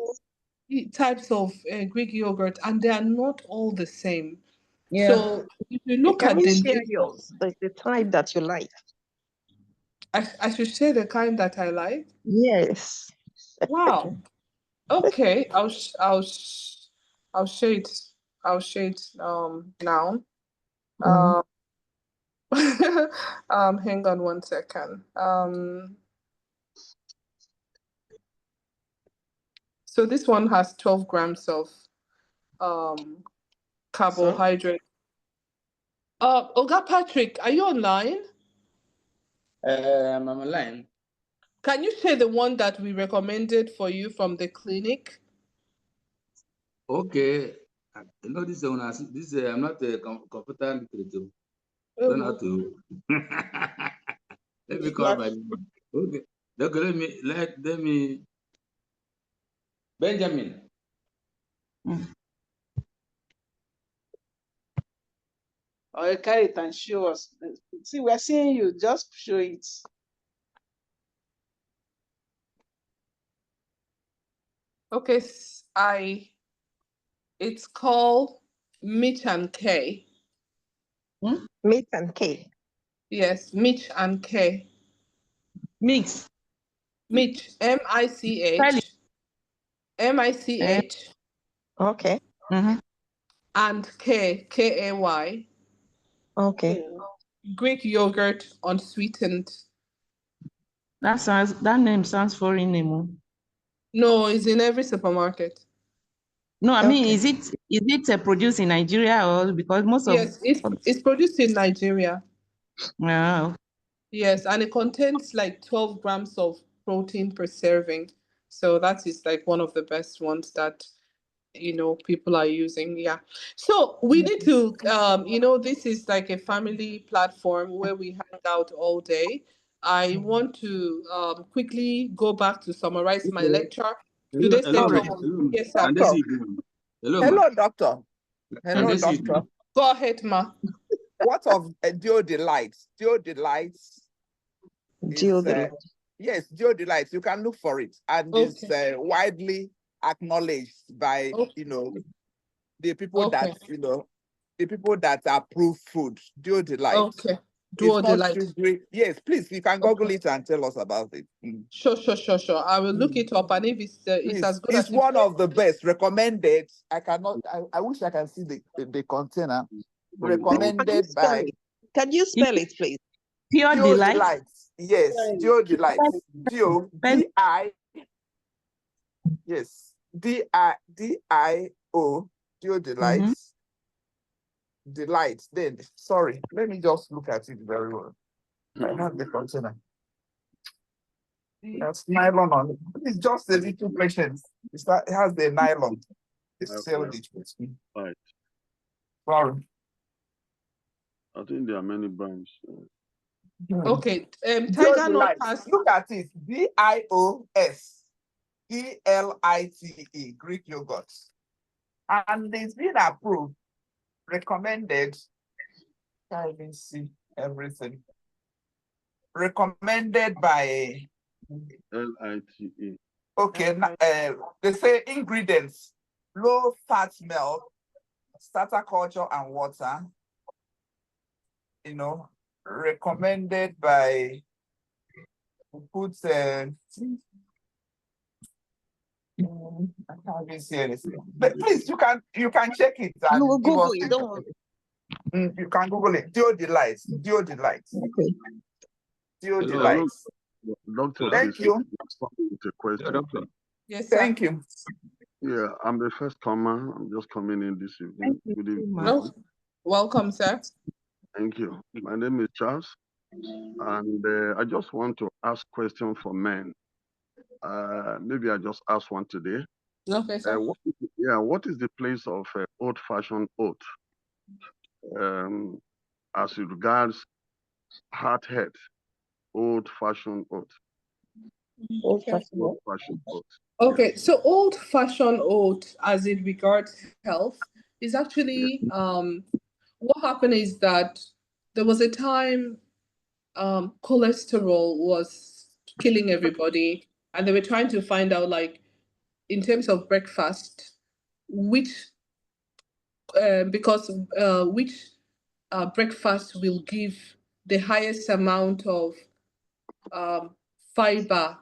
size. types of Greek yogurt, and they are not all the same. Yeah. So if you look Can at you the share label, yours? The type that you like. I should share the kind that I like. Yes. Wow. Okay. I'll share it. I'll share it now. Um hang on 1 second. So this one has 12 grams of um carbohydrate. Oga Patrick, are you online? I'm online. Can you share the one that we recommended for you from the clinic? Okay. You know this one. This I'm not a computer literate. Don't know how to. Let me call my. Okay. Okay. Let me. Benjamin. Or carry it and show us. See, we're seeing you. Just show it. Okay, it's called Mitch and K. Meat and K. Yes, Mitch and K. Mix. Mitch, M-I-C-H. M-I-C-H. Okay. And K, K-A-Y. Okay. Greek yogurt unsweetened. That name sounds foreign name. No, it's in every supermarket. No, I mean, is it produced in Nigeria or because most of Yes, it's produced in Nigeria. Wow. Yes, and it contains like 12 grams of protein per serving. So that is like one of the best ones that people are using. Yeah. So we need to this is like a family platform where we hang out all day. I want to quickly go back to summarize my lecture. Today's Hello, lecture ma. was Hello. yes, sir. And this Doctor. is hello, ma. Hello, doctor. And Hello, this is doctor. Go ahead, ma. What of Deodelites? Deodelites is yes, Deodelites. You can look for it, and it's widely acknowledged by the people that the people that approve food. Deodelites. Okay. It's not Duodelight. sugary. Yes, please, you can Google it and tell us about it. Sure. I will look it up, and if it's as good It's as one of the best recommended. I wish I can see the container. Recommended by. Can you spell it, please? Pure Delight. Yes, Deodelites. D-I. Yes, D-I-O. Deodelites. Delight. Then, sorry, let me just look at it very well. I have the container. That's nylon on it. It's just a little patience. It has the nylon. Sailed it with me. Right. Sorry. I think there are many brands. Okay, Dios Tiger Nut Delight. has. Look at it. DIOSELITE, Greek yogurt. And it's been approved, recommended. Can't even see everything. Recommended by LITE. Okay, they say ingredients: low fat milk, starter culture, and water. You know, recommended by put. I can't even see anything. But please, you can check it and You will give Google us it, don't worry. You can Google it. Dio Delights. Dio Delights. Okay. Dio Hello. Delights. Doctor, Thank please, you. with a question. Doctor. Yes, sir. Thank you. Yeah, I'm the first comer. I'm just coming in this evening. Thank you Good so evening. much. Oh, welcome, sir. Thank you. My name is Charles, and I just want to ask question for men. Maybe I just ask one today. Okay, sir. What is the place of old-fashioned oat as it regards heart, old-fashioned oat? Old-fashioned oat. Okay, so old-fashioned oat, as it regards health, is actually what happened is that there was a time cholesterol was killing everybody, and they were trying to find out, like, in terms of breakfast, which because which breakfast will give the highest amount of fiber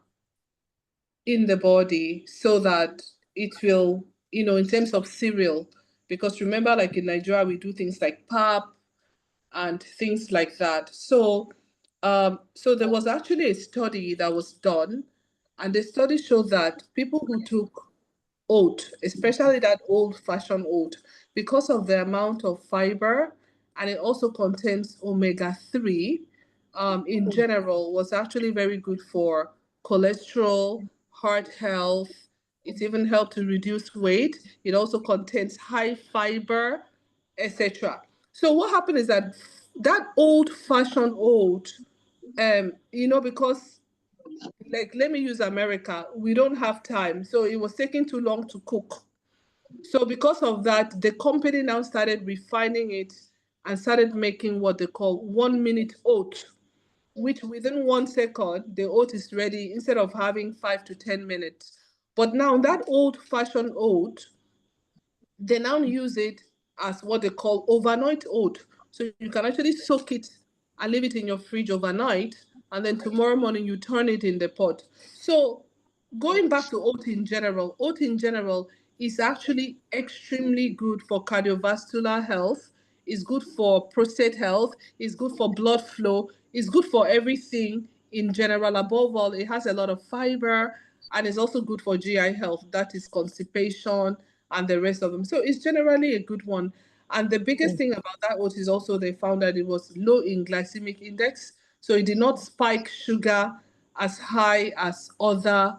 in the body, so that it will, in terms of cereal, because remember, like in Nigeria, we do things like pap and things like that. So there was actually a study that was done, and the study showed that people who took oat, especially that old-fashioned oat, because of the amount of fiber, and it also contains omega-3, in general, was actually very good for cholesterol, heart health. It even helped to reduce weight. It also contains high fiber, etc. So what happened is that old-fashioned oat, because, like, let me use America, we don't have time, so it was taking too long to cook. So because of that, the company now started refining it and started making what they call 1 minute oat, which within 1 second, the oat is ready instead of having 5 to 10 minutes. But now that old-fashioned oat, they now use it as what they call overnight oat. So you can actually soak it and leave it in your fridge overnight, and then tomorrow morning you turn it in the pot. So going back to oat in general is actually extremely good for cardiovascular health, is good for prostate health, is good for blood flow, is good for everything in general. Above all, it has a lot of fiber, and is also good for GI health, that is constipation and the rest of them. So it's generally a good one. And the biggest thing about that oat is also they found that it was low in glycemic index. So it did not spike sugar as high as other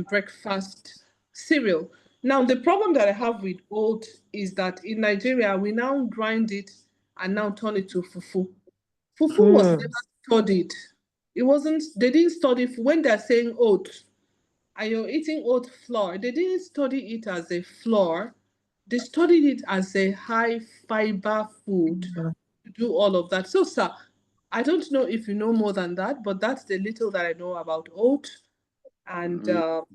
breakfast cereal. Now, the problem that I have with oat is that in Nigeria, we now grind it and now turn it to fufu. Fufu was never studied. It wasn't, they didn't study when they're saying oat and you're eating oat flour. They didn't study it as a flour. They studied it as a high fiber food to do all of that. So, sir, I don't know if you know more than that, but that's the little that I know about oat and low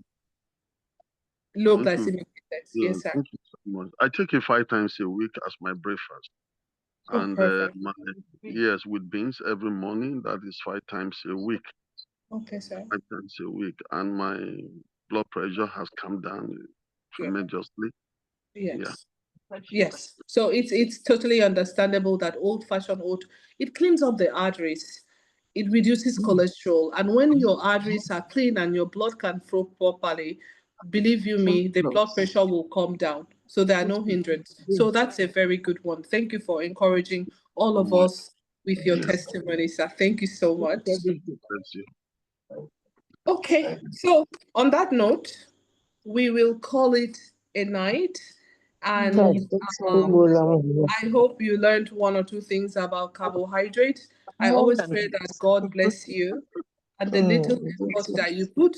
Thank you. glycemic index. Yeah, Yes, sir. thank you so much. I take it 5 times a week as my breakfast. Oh, And perfect. yes, with beans every morning, that is 5 times a week. Okay, sir. 5 times a week. And my blood pressure has come down tremendously. Yes. Yeah. Yes. So it's totally understandable that old-fashioned oat, it cleans up the arteries. It reduces cholesterol. And when your arteries are clean and your blood can flow properly, believe you me, the blood pressure will come down. So there are no hindrance. So that's a very good one. Thank you for encouraging all of us with your testimony, sir. Thank you so much. Thank you. Okay. So on that note, we will call it a night. And I hope you learned one or two things about carbohydrates. I always pray that God bless you, and the little effort that you put,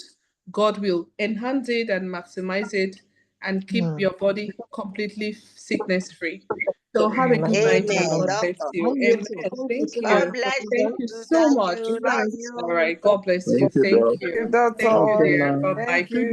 God will enhance it and maximize it and keep your body completely sickness free. So have a good night and Amen, God bless doctor. you. Amen. Thank you. God bless Thank you. you so Thank much. you. Love All you. right. God bless you. Thank you, Thank Doc. you. Doctor. Thank you, dear. Thank Bye-bye. you.